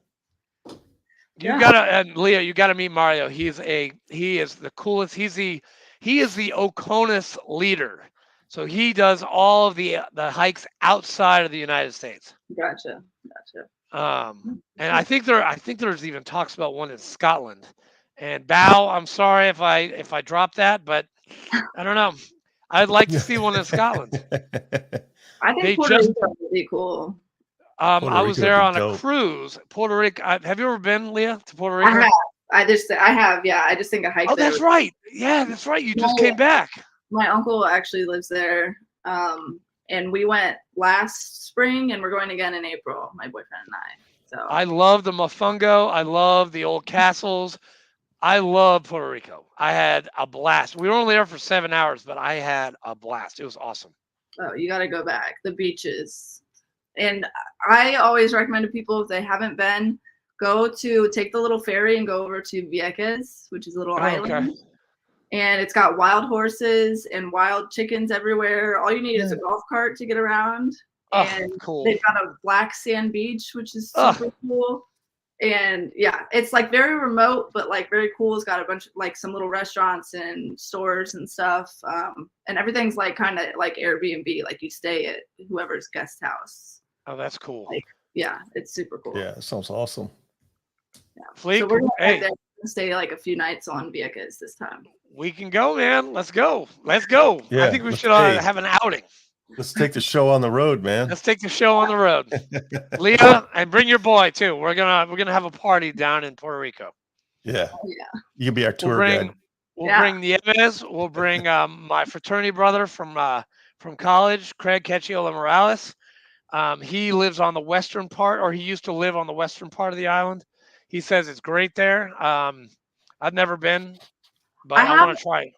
You gotta, and Leah, you gotta meet Mario. He is the coolest. He is the Oconus leader. So he does all of the hikes outside of the United States. Gotcha. And I think there's even talks about one in Scotland. And Bao, I'm sorry if I dropped that, but I don't know. I'd like to see one in Scotland. I think Puerto Rico would be cool. I was there on a dope. cruise, Puerto Rico. Have you ever been, Leah, to Puerto Rico? I have. Yeah, I just think a hike. Oh, that's right. Yeah, that's right. You just came back. My uncle actually lives there, and we went last spring, and we're going again in April. My boyfriend and I. So I love the Mofongo. I love the old castles. I love Puerto Rico. I had a blast. We were only there for 7 hours, but I had a blast. It was awesome. Oh, you got to go back. The beaches. And I always recommend to people, if they haven't been, take the little ferry and go over to Vieques, which is a little island. Okay. And it's got wild horses and wild chickens everywhere. All you need is a golf cart to get around. Oh, and cool. they've got a black sand beach, which is super cool. And yeah, it's like very remote, but like very cool. It's got a bunch of like some little restaurants and stores and stuff. And everything's like kind of like Airbnb, like you stay at whoever's guest house. Oh, that's cool. Like, yeah, it's super cool. Yeah, it sounds awesome. Yeah. Fleek, so we're gonna hey. there and stay like a few nights on Vieques this time. We can go, man. Let's go. Yeah, I think we should have an outing. Let's take the show on the road, man. Let's take the show on the road. Leah, and bring your boy too. We're gonna have a party down in Puerto Rico. Yeah. Yeah. You can be our tour guide. We'll bring Nieves. We'll bring my fraternity brother from college, Craig Quechiola Morales. He lives on the western part, or he used to live on the western part of the island. He says it's great there. I've never been, but I want to try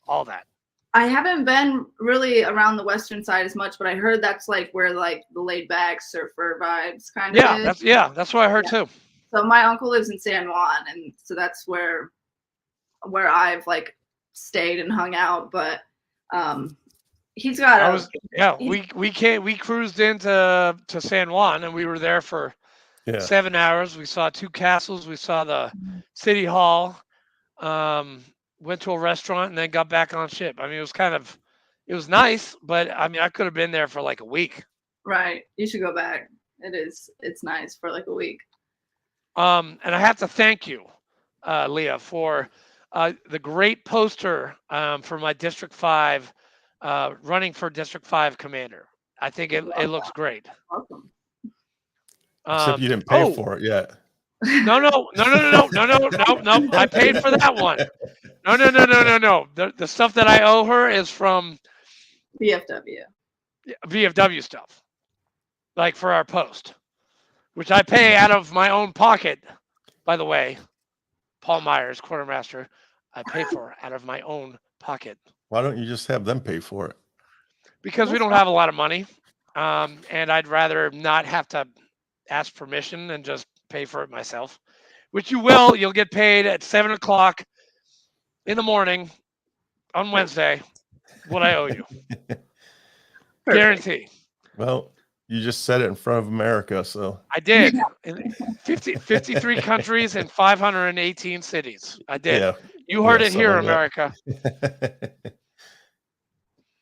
all that. I haven't been really around the western side as much, but I heard that's like where like the laid back surfer vibes kind of is. That's what I heard too. So my uncle lives in San Juan, and so that's where I've like stayed and hung out. But he's got we cruised into San Juan, and we were there for 7 hours. We saw 2 castles. We saw the city hall. Went to a restaurant and then got back on ship. I mean, it was nice, but I mean, I could have been there for like a week. Right. You should go back. It's nice for like a week. And I have to thank you, Leah, for the great poster for my District 5 running for District 5 commander. I think it looks great. Awesome. Except you didn't pay for it yet. No. I paid for that one. No. The stuff that I owe her is from VFW stuff, like for our post, which I pay out of my own pocket. By the way, Paul Myers, quartermaster, I pay for out of my own pocket. Why don't you just have them pay for it? Because we don't have a lot of money, and I'd rather not have to ask permission and just pay for it myself, which you will. You'll get paid at 7 o'clock in the morning on Wednesday what I owe you. Guarantee. Well, you just said it in front of America, so. I did. In 53 countries and 518 cities. I did. Yeah. You heard it here, America.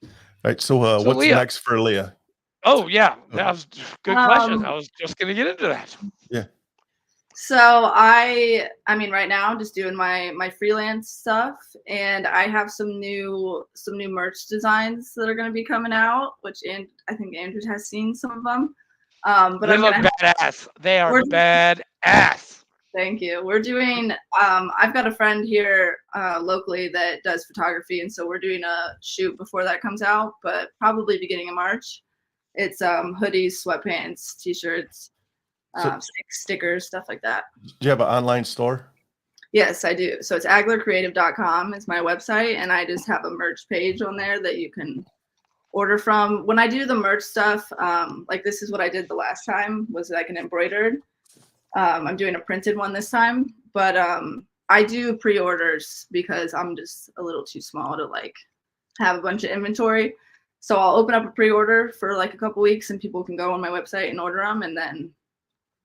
All right, so what's Leah, next for Leah? Oh, yeah. That was a good question. I was just going to get into that. Yeah. So I mean, right now I'm just doing my freelance stuff, and I have some new merch designs that are going to be coming out, which I think Andrew has seen some of them. But they look badass. They are badass. Thank you. We're doing. I've got a friend here locally that does photography, and so we're doing a shoot before that comes out, but probably beginning of March. It's hoodies, sweatpants, t-shirts. Stickers, stuff like that. Do you have an online store? Yes, I do. So it's aglercreative.com is my website, and I just have a merch page on there that you can order from. When I do the merch stuff, like this is what I did the last time, was like an embroidered. I'm doing a printed one this time, but I do pre-orders because I'm just a little too small to like have a bunch of inventory. So I'll open up a pre-order for like a couple weeks, and people can go on my website and order them, and then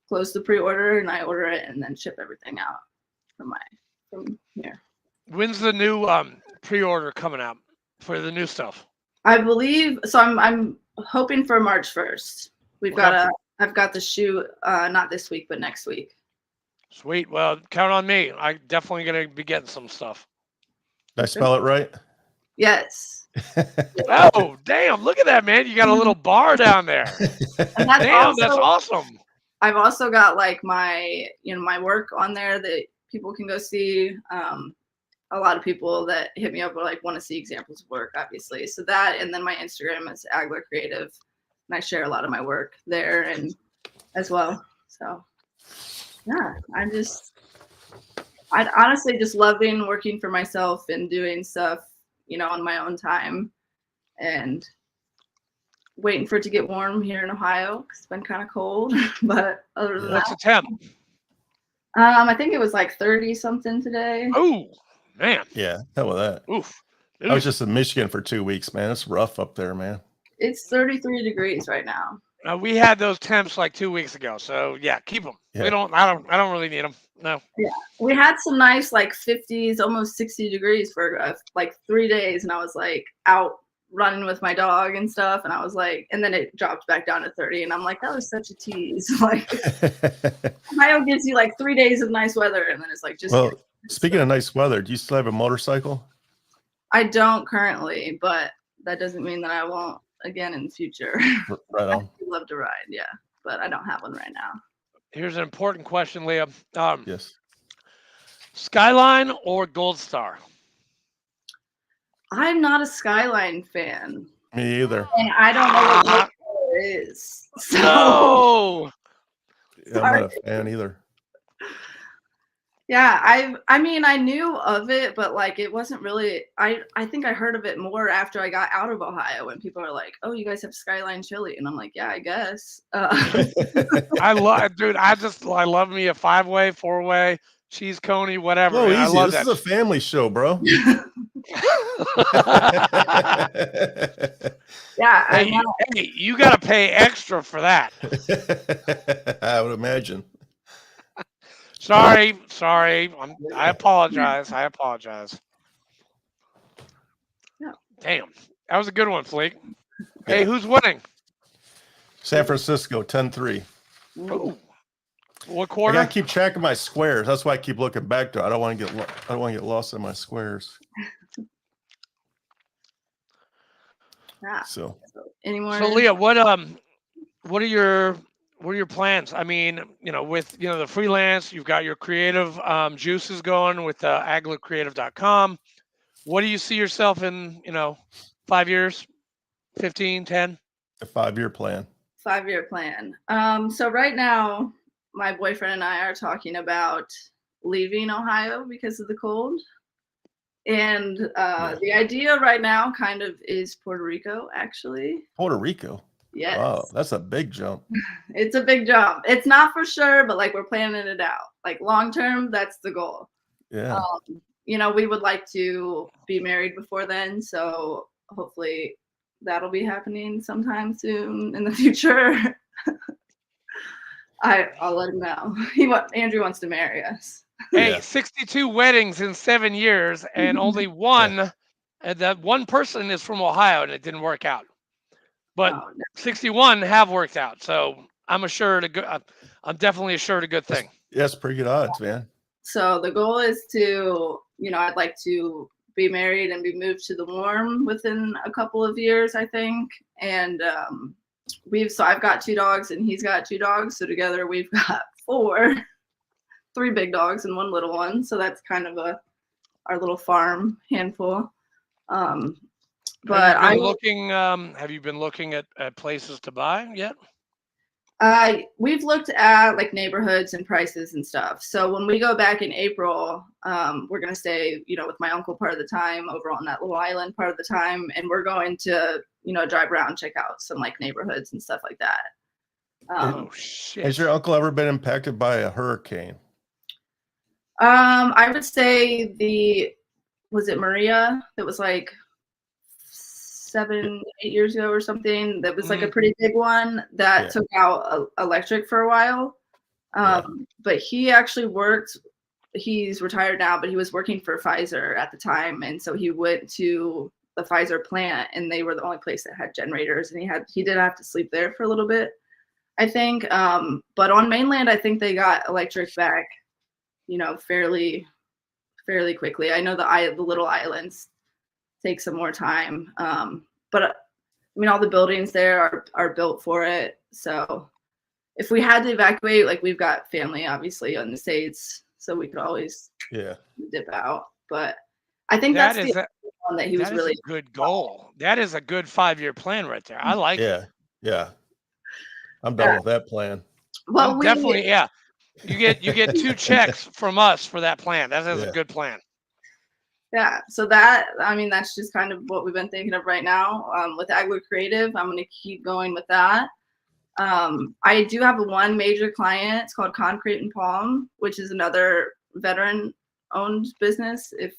close the pre-order, and I order it and then ship everything out from here. When's the new pre-order coming out for the new stuff? I believe so. I'm hoping for March 1st. I've got the shoot not this week but next week. Sweet. Well, count on me. I'm definitely gonna be getting some stuff. Did I spell it right? Yes. Oh, damn! Look at that, man. You got a little bar down there. Damn, that's awesome. I've also got like my work on there that people can go see. A lot of people that hit me up are like want to see examples of work, obviously. So that, and then my Instagram is Agler Creative, and I share a lot of my work there and as well. So yeah, I'd honestly just loving working for myself and doing stuff, on my own time, and waiting for it to get warm here in Ohio because it's been kind of cold. But other than what's the temp? I think it was like 30 something today. Oh man. Yeah, hell with that. Oof. I was just in Michigan for 2 weeks, man. It's rough up there, man. It's 33 degrees right now. We had those temps like 2 weeks ago, so yeah, keep them. Yeah. I don't really need them. No. Yeah, we had some nice like 50s, almost 60 degrees for like 3 days, and I was like out running with my dog and stuff, and I was like, and then it dropped back down to 30, and I'm like, that was such a tease. Like Ohio gives you like 3 days of nice weather, and then it's like just. Well, speaking of nice weather, do you still have a motorcycle? I don't currently, but that doesn't mean that I won't again in the future. Right on. I love to ride, yeah, but I don't have one right now. Here's an important question, Leah. Yes. Skyline or Gold Star? I'm not a Skyline fan. Me either. And I don't know what Gold Star is. So no. Yeah, I'm not a fan either. Yeah, I mean, I knew of it, but like it wasn't really. I think I heard of it more after I got out of Ohio, when people are like, "Oh, you guys have Skyline chili," and I'm like, "Yeah, I guess." I love me a 5-way, 4-way, cheese coney, whatever. No, man. easy. This is a family show, bro. Yeah. Hey, you got to pay extra for that. I would imagine. Sorry. I apologize. Yeah. Damn. That was a good one, Fleek. Hey, who's winning? San Francisco, 10-3. Ooh. What I quarter? gotta keep track of my squares. That's why I keep looking back to it. I don't want to get lost in my squares. Yeah. So Any more? So Leah, what are your plans? I mean, with the freelance, you've got your creative juices going with aglercreative.com. What do you see yourself in 5 years, 15, 10? a 5-year plan. 5-year plan. So right now, my boyfriend and I are talking about leaving Ohio because of the cold. And the idea right now kind of is Puerto Rico, actually. Puerto Rico. Yes. Wow, that's a big jump. It's a big jump. It's not for sure, but like we're planning it out. Like long term, that's the goal. Yeah. We would like to be married before then, so hopefully that'll be happening sometime soon in the future. I'll let him know. Andrew wants to marry us. Hey, Yeah. 62 weddings in 7 years, and only one, and that one person is from Ohio, and it didn't work out. But Oh, no. 61 have worked out, so I'm definitely assured a good thing. Yes, pretty good odds, man. So the goal is to, I'd like to be married and be moved to the warm within a couple of years, I think. And I've got 2 dogs and he's got 2 dogs. So together we've got 3 big dogs and 1 little one. So that's kind of our little farm handful. But have you been looking at places to buy yet? We've looked at like neighborhoods and prices and stuff. So when we go back in April, we're going to stay, with my uncle part of the time over on that little island part of the time. And we're going to, drive around, check out some like neighborhoods and stuff like that. Oh, shit. Has your uncle ever been impacted by a hurricane? I would say was it Maria? That was like 7-8 years ago or something. That was like a pretty big one that took out electric for a while. But he actually he's retired now, but he was working for Pfizer at the time. And so he went to the Pfizer plant and they were the only place that had generators, and he did have to sleep there for a little bit, I think. But on mainland, I think they got electric back, fairly quickly. I know the little islands take some more time. But I mean, all the buildings there are built for it. So if we had to evacuate, like we've got family obviously in the States, so we could always dip out. But I think that's the one that he was really a good goal. That is a good 5-year plan right there. I like it. Yeah. I'm done with that plan. Well, definitely, yeah. You get 2 checks from us for that plan. That is a good plan. Yeah, so that's just kind of what we've been thinking of right now. With Agler Creative, I'm going to keep going with that. I do have one major client. It's called Concrete and Palm, which is another veteran-owned business. If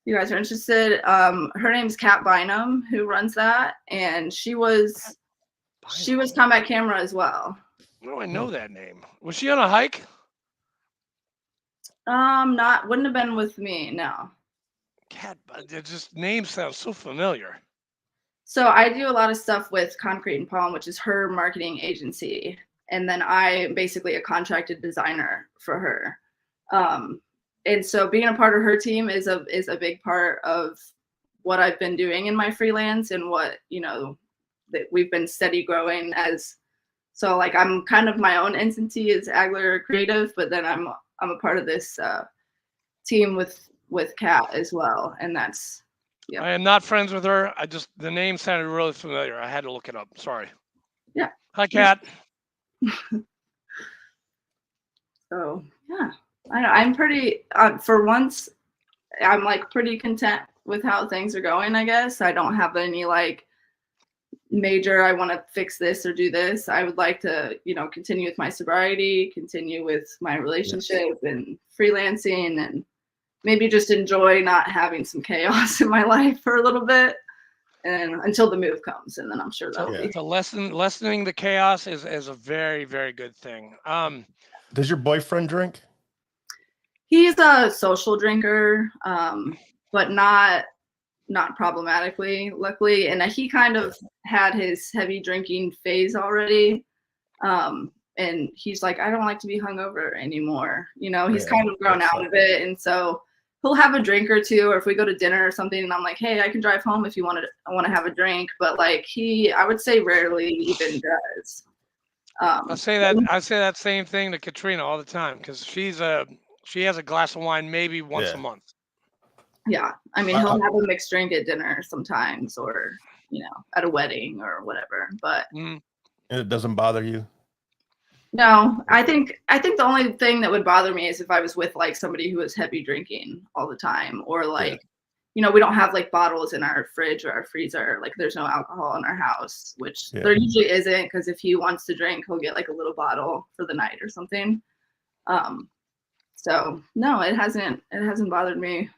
you guys are interested, her name's Kat Bynum, who runs that, and she was combat camera as well. Oh, I know that name. Was she on a hike? Wouldn't have been with me, no. Cat, just name sounds so familiar. So I do a lot of stuff with Concrete and Palm, which is her marketing agency, and then I'm basically a contracted designer for her. And so being a part of her team is a big part of what I've been doing in my freelance and what that we've been steady growing as. So like I'm kind of my own entity as Agler Creative, but then I'm a part of this team with Kat as well, and that's I am not friends with her. The name sounded really familiar. I had to look it up. Sorry. Yeah. Hi, Kat. So yeah, I'm pretty for once. I'm like pretty content with how things are going. I guess I don't have any like major I want to fix this or do this. I would like to continue with my sobriety, continue with my relationship and freelancing, and maybe just enjoy not having some chaos in my life for a little bit, and until the move comes, and then I'm sure that'll be. So lessening the chaos is a very, very good thing. Does your boyfriend drink? He's a social drinker, but not problematically, luckily. And he kind of had his heavy drinking phase already. And he's like, I don't like to be hungover anymore. He's kind of grown out of it. And so he'll have a drink or two, or if we go to dinner or something, and I'm like, hey, I can drive home if you I want to have a drink. But like I would say rarely even does. I say that same thing to Katrina all the time because she has a glass of wine maybe once a month. Yeah, I mean, he'll have a mixed drink at dinner sometimes, or at a wedding or whatever. But and it doesn't bother you? No, I think the only thing that would bother me is if I was with like somebody who was heavy drinking all the time, or like, we don't have like bottles in our fridge or our freezer. Like there's no alcohol in our house, which there usually isn't, because if he wants to drink, he'll get like a little bottle for the night or something. So no, it hasn't bothered me.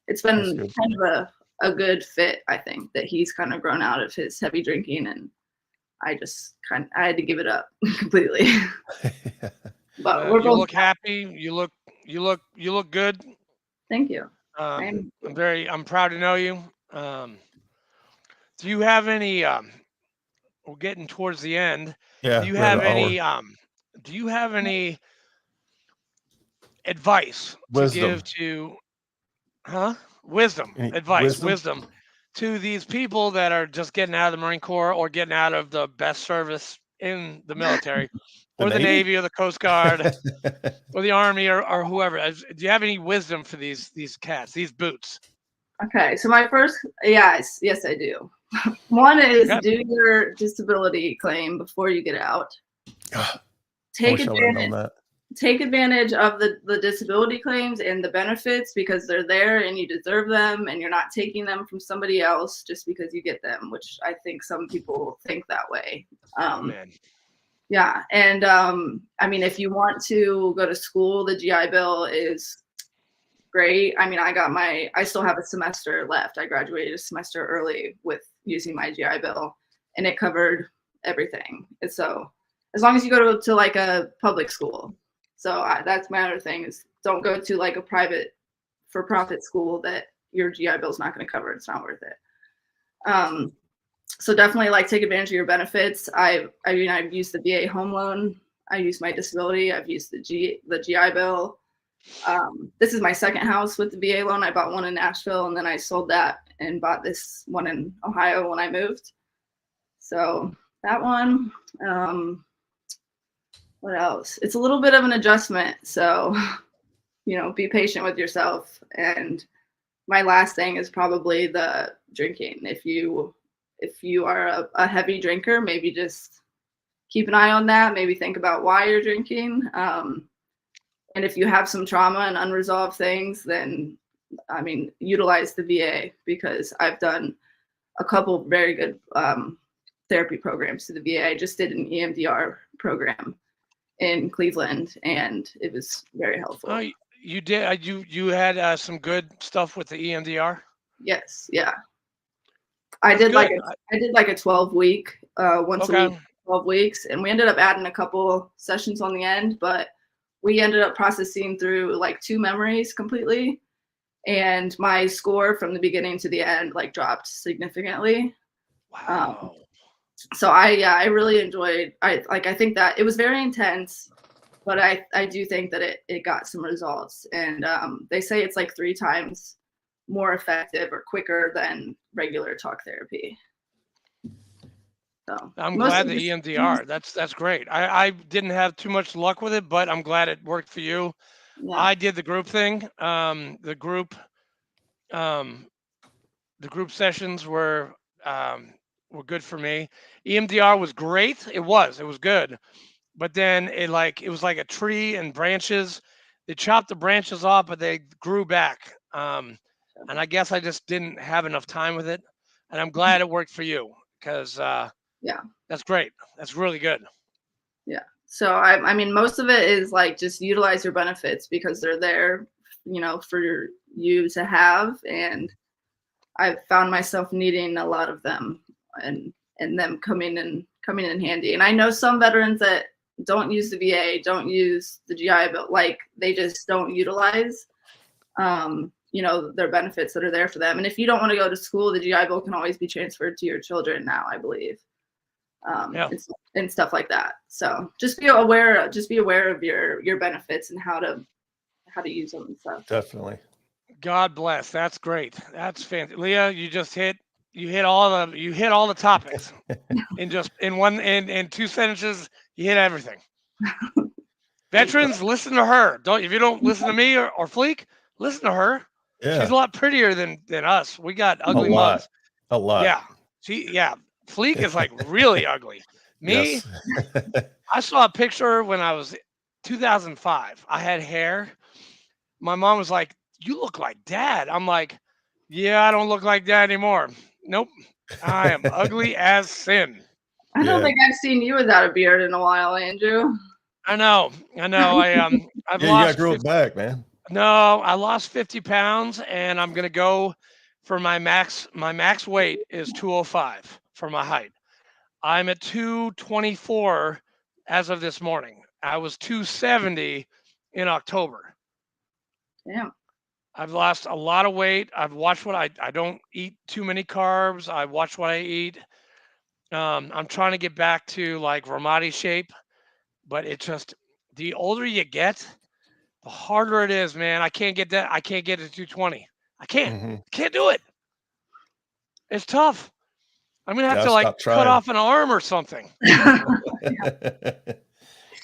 It's been kind of a good fit, I think, that he's kind of grown out of his heavy drinking, and I had to give it up completely. But you look happy. You look good. Thank you. I'm proud to know you. Do you have any? We're getting towards the end. Yeah. Do you have any? Do you have any advice to give to? Wisdom to these people that are just getting out of the Marine Corps or getting out of the best service in the military, or the Navy or the Coast Guard or the Army or whoever. Do you have any wisdom for these cats, these boots? Okay, so my first, yes, I do. One is do your disability claim before you get out. Take advantage of the disability claims and the benefits, because they're there and you deserve them, and you're not taking them from somebody else just because you get them, which I think some people think that way. Yeah. And I mean, if you want to go to school, the GI Bill is great. I mean, I still have a semester left. I graduated a semester early with using my GI Bill, and it covered everything. And so as long as you go to like a public school. So that's my other thing, is don't go to like a private for-profit school that your GI Bill is not going to cover. It's not worth it. So definitely like take advantage of your benefits. I've used the VA home loan. I used my disability. I've used the GI Bill. This is my second house with the VA loan. I bought one in Nashville, and then I sold that and bought this one in Ohio when I moved. So that one. What else? It's a little bit of an adjustment. So, be patient with yourself. And my last thing is probably the drinking. If you are a heavy drinker, maybe just keep an eye on that. Maybe think about why you're drinking. And if you have some trauma and unresolved things, then, I mean, utilize the VA, because I've done a couple very good therapy programs to the VA. I just did an EMDR program in Cleveland, and it was very helpful. Oh, you did? You had some good stuff with the EMDR? Yes, yeah. I did like a 12-week, once a week, 12 weeks, and we ended up adding a couple sessions on the end, but we ended up processing through like 2 memories completely, and my score from the beginning to the end like dropped significantly. Wow. So I really enjoyed. I think that it was very intense, but I do think that it got some results, and they say it's like 3 times more effective or quicker than regular talk therapy. So I'm glad the EMDR. That's great. I didn't have too much luck with it, but I'm glad it worked for you. Yeah. I did the group thing. The group sessions were good for me. EMDR was great. It was good. But then it was like a tree and branches. They chopped the branches off, but they grew back. And I guess I just didn't have enough time with it. And I'm glad it worked for you, because that's great. That's really good. Yeah. So I mean, most of it is like just utilize your benefits, because they're there, for you to have. And I've found myself needing a lot of them, and them coming in handy. And I know some veterans that don't use the VA, don't use the GI Bill, like they just don't utilize, their benefits that are there for them. And if you don't want to go to school, the GI Bill can always be transferred to your children now, I believe, and stuff like that. So just be aware of your benefits and how to use them and stuff. Definitely. God bless. That's great. That's fantastic. Leah, you hit all the topics in 2 sentences. You hit everything. Veterans, listen to her. If you don't listen to me or Fleek, listen to her. Yeah. She's a lot prettier than us. We got ugly a lot. mugs. A lot. Yeah. Fleek is like really ugly. Me, Yes. I saw a picture when I was 2005. I had hair. My mom was like, "You look like Dad." I'm like, "Yeah, I don't look like Dad anymore. Nope, I am ugly as sin." I don't think I've seen you without a beard in a while, Andrew. I know. I've you gotta grow it back, man. No, I lost 50 pounds, and I'm gonna go for my max. My max weight is 205 for my height. I'm at 224 as of this morning. I was 270 in October. Damn. I've lost a lot of weight. I've watched what I don't eat too many carbs. I watch what I eat. I'm trying to get back to like Ramadi shape, but it just, the older you get, the harder it is, man. I can't get that. I can't get to 220. I can't do it. It's tough. I'm going to have to like cut off an arm or something.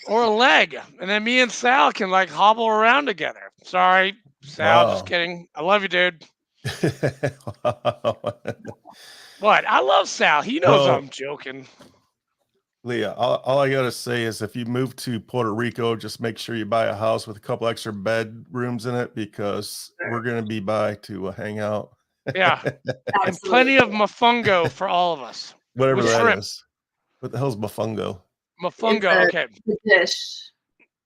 Or a leg. And then me and Sal can like hobble around together. Sorry, Sal, just kidding. I love you, dude. What? I love Sal. He knows I'm joking. Leah, all I gotta say is if you move to Puerto Rico, just make sure you buy a house with a couple extra bedrooms in it, because we're gonna be by to hang out. Yeah, and plenty of mofongo for all of us. Whatever that is. What the hell's mofongo? Mofongo, okay. Dish.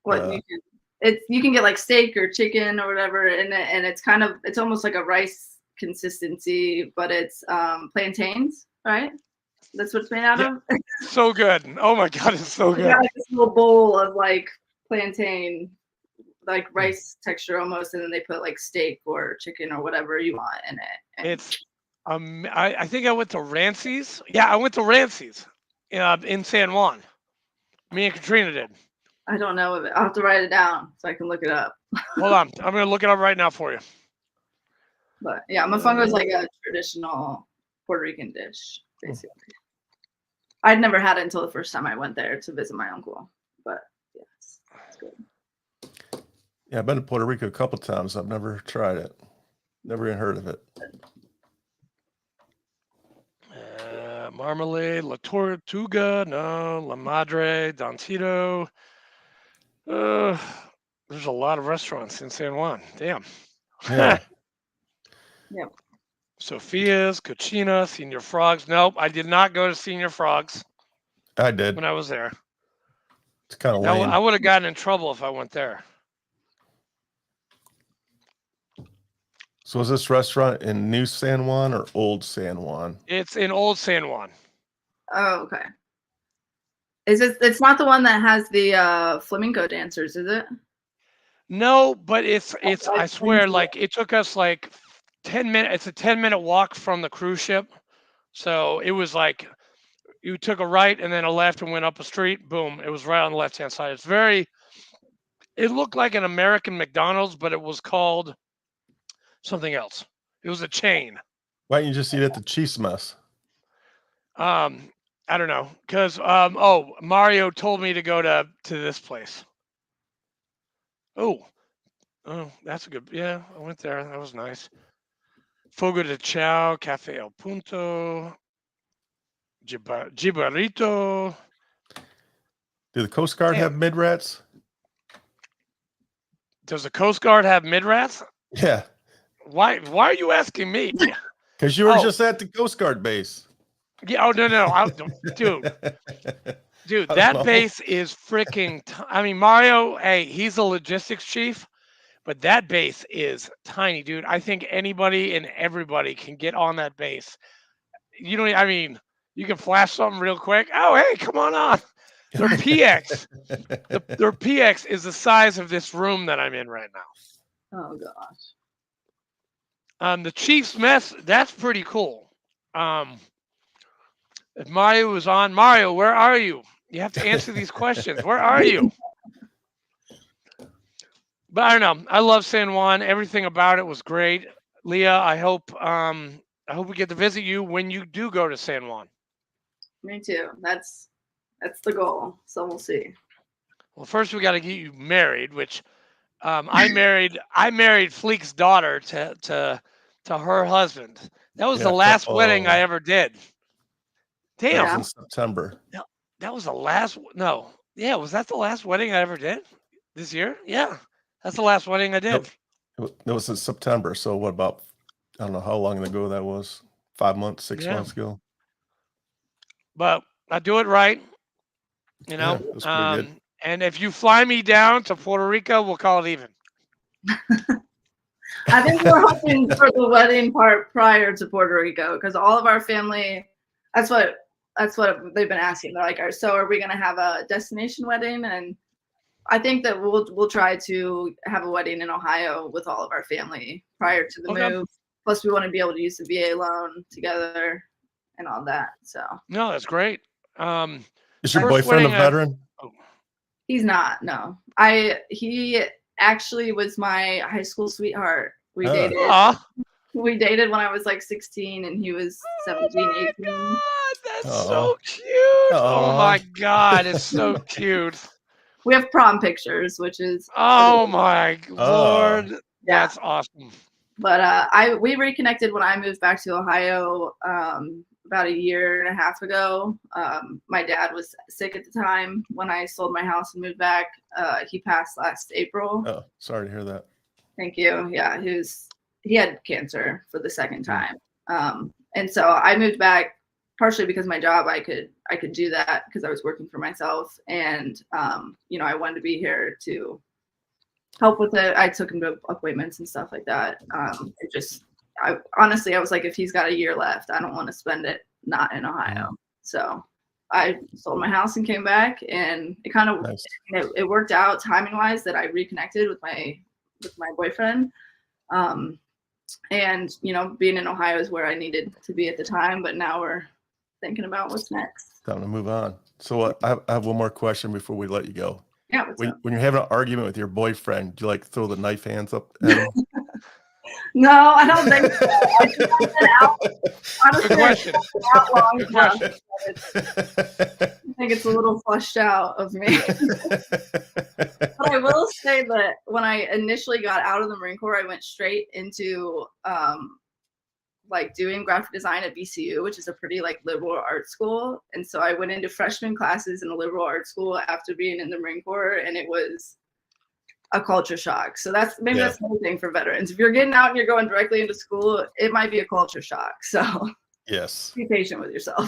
You can get like steak or chicken or whatever, and it's almost like a rice consistency, but it's plantains, right? That's what it's made out of. So good. Oh my God, it's so good. Got like this little bowl of like plantain, like rice texture almost, and then they put like steak or chicken or whatever you want in it. It's I think I went to Rancey's. Yeah, I went to Rancey's in San Juan. Me and Katrina did. I don't know of it. I'll have to write it down so I can look it up. Hold on. I'm going to look it up right now for you. But yeah, mofongo is like a traditional Puerto Rican dish, basically. I'd never had it until the first time I went there to visit my uncle. But yeah, it's good. Yeah, I've been to Puerto Rico a couple times. I've never tried it. Never even heard of it. Marmalade, La Tortuga, no, La Madre, Don Tito. There's a lot of restaurants in San Juan. Damn. Yeah. Yep. Sophia's, Cochina, Senior Frogs. Nope, I did not go to Senior Frogs. I did. When I was there. It's kind of lame. I would have gotten in trouble if I went there. So is this restaurant in New San Juan or Old San Juan? It's in Old San Juan. Oh, okay. It's not the one that has the flamenco dancers, is it? No, but it's I swear, like it took us like 10 minutes. It's a 10-minute walk from the cruise ship. So it was like you took a right and then a left and went up a street. Boom. It was right on the left-hand side. It looked like an American McDonald's, but it was called something else. It was a chain. Why don't you just eat at the Cheese Mess? I don't know. Because Mario told me to go to this place. Oh, that's a good. Yeah, I went there. That was nice. Fogo de Chao, Cafe El Punto, Jibarito. Do the Coast Guard have mid-rats? Does the Coast Guard have mid-rats? Yeah. Why are you asking me? Because you were just at the Coast Guard base. Yeah. Oh no, dude, that base is freaking. I mean, Mario. Hey, he's a logistics chief, but that base is tiny, dude. I think anybody and everybody can get on that base. You don't. I mean, you can flash something real quick. Oh, hey, come on. Their PX. Their PX is the size of this room that I'm in right now. Oh gosh. The Chiefs mess, that's pretty cool. If Mario was on, Mario, where are you? You have to answer these questions. Where are you? But I don't know. I love San Juan. Everything about it was great. Leah, I hope we get to visit you when you do go to San Juan. Me too. That's the goal. So we'll see. Well, first we got to get you married, which I married Fleek's daughter to her husband. That was the last wedding I ever did. Damn. That was in September. That was the last. No. Yeah. Was that the last wedding I ever did this year? Yeah. That's the last wedding I did. It was in September. So what about, I don't know how long ago that was. 5 months, 6 months ago. But I do it right. You know, Yeah, that's pretty good. And if you fly me down to Puerto Rico, we'll call it even. I think we're hoping for the wedding part prior to Puerto Rico, because all of our family, that's what they've been asking. They're like, so are we going to have a destination wedding? And I think that we'll try to have a wedding in Ohio with all of our family prior to the move. Plus, we want to be able to use the VA loan together and all that. So no, that's great. Is your boyfriend a veteran? He's not. No, he actually was my high school sweetheart. We dated. We dated when I was like 16 and he was 17, 18. God, that's so cute. Oh my God, it's so cute. We have prom pictures, which is my Lord. Yeah. That's awesome. But we reconnected when I moved back to Ohio about a year and a half ago. My dad was sick at the time when I sold my house and moved back. He passed last April. Oh, sorry to hear that. Thank you. Yeah, he had cancer for the second time. And so I moved back partially because my job, I could do that because I was working for myself. And, I wanted to be here to help with it. I took him to appointments and stuff like that. Honestly, I was like, if he's got a year left, I don't want to spend it not in Ohio. So I sold my house and came back, and it kind of, it worked out timing wise that I reconnected with my boyfriend. And, being in Ohio is where I needed to be at the time, but now we're thinking about what's next. Time to move on. So I have one more question before we let you go. Yeah. When you're having an argument with your boyfriend, do you like throw the knife hands up at him? No, I don't think so. Honestly, good question. Good question. I think it's a little flushed out of me. But I will say that when I initially got out of the Marine Corps, I went straight into doing graphic design at BCU, which is a pretty liberal art school. And so I went into freshman classes in a liberal art school after being in the Marine Corps, and it was a culture shock. So that's another thing for veterans. If you're getting out and you're going directly into school, it might be a culture shock. So yes, be patient with yourself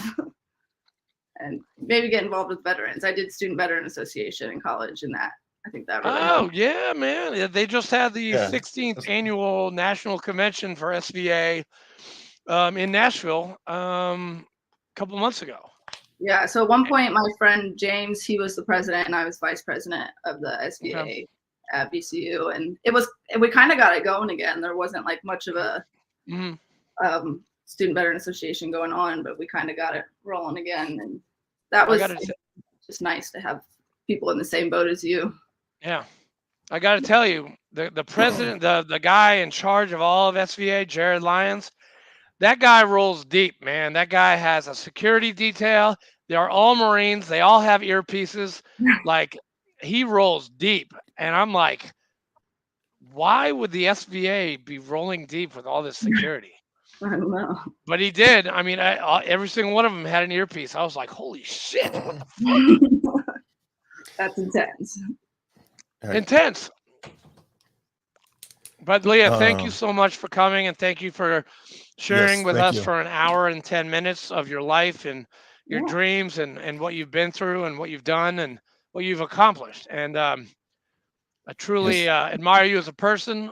and maybe get involved with veterans. I did Student Veteran Association in college, and that I think that really yeah, man. They just had the 16th annual national convention for SVA in Nashville a couple months ago. Yeah. So at one point, my friend James, he was the president and I was vice president of the SVA at VCU, and we kind of got it going again. There wasn't much of a Student Veteran Association going on, but we kind of got it rolling again, and that was just nice to have people in the same boat as you. Yeah, I got to tell you, the president, the guy in charge of all of SVA, Jared Lyons, that guy rolls deep, man. That guy has a security detail. They are all Marines. They all have earpieces. He rolls deep. And I'm like, why would the SVA be rolling deep with all this security? I don't know. But he did. I mean, every single one of them had an earpiece. I was like, holy shit, what the fuck? That's intense. Intense. But Leah, thank you so much for coming, and thank you for sharing with us for an hour and 10 minutes of your life and your dreams and what you've been through and what you've done and what you've accomplished. And I truly admire you as a person.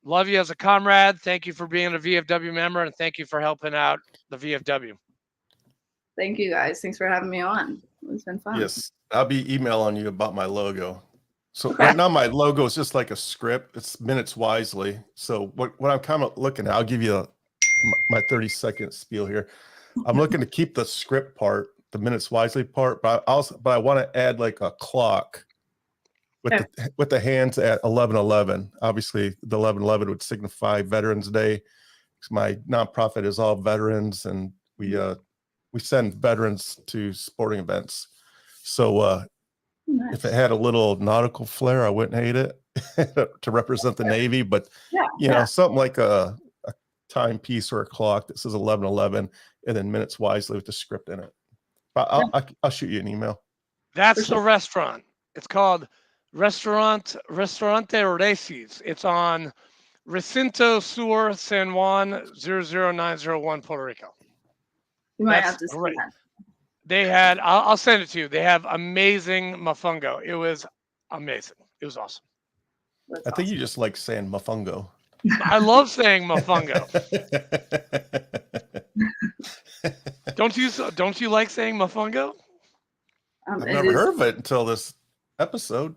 Love you as a comrade. Thank you for being a VFW member, and thank you for helping out the VFW. Thank you, guys. Thanks for having me on. It's been fun. Yes, I'll be emailing you about my logo. So right now my logo is just like a script. It's minutes wisely. So what I'm kind of looking at, I'll give you my 30-second spiel here. I'm looking to keep the script part, the minutes wisely part, but I want to add a clock with the hands at 11/11. Obviously, the 11/11 would signify Veterans Day. My nonprofit is all veterans, and we send veterans to sporting events. So Nice. if it had a little nautical flair, I wouldn't hate it to represent the Navy. But you know, something like a timepiece or a clock that says 11/11 and then minutes wisely with the script in it. I'll shoot you an email. That's the restaurant. It's called Restaurante Recis. It's on Recinto Sur San Juan 00901 Puerto Rico. You might That's have to see great. that. They had, I'll send it to you. They have amazing mofongo. It was amazing. It was awesome. That's I think awesome. you just like saying mofongo. I love saying mofongo. Don't you like saying mofongo? I've never heard of it until this episode.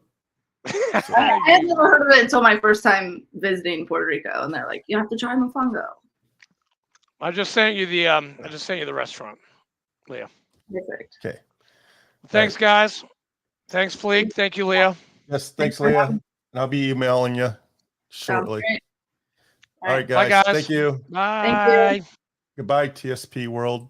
I had never heard of it until my first time visiting Puerto Rico, and they're like, "You have to try mofongo." I just sent you the restaurant, Leah. Perfect. Okay. Thanks, guys. Thanks, Fleek. Thank you, Leah. Yes, thanks, Leah. And I'll be emailing you shortly. All right, guys. Bye, guys. Thank you. Bye. Thank you. Goodbye, TSP world.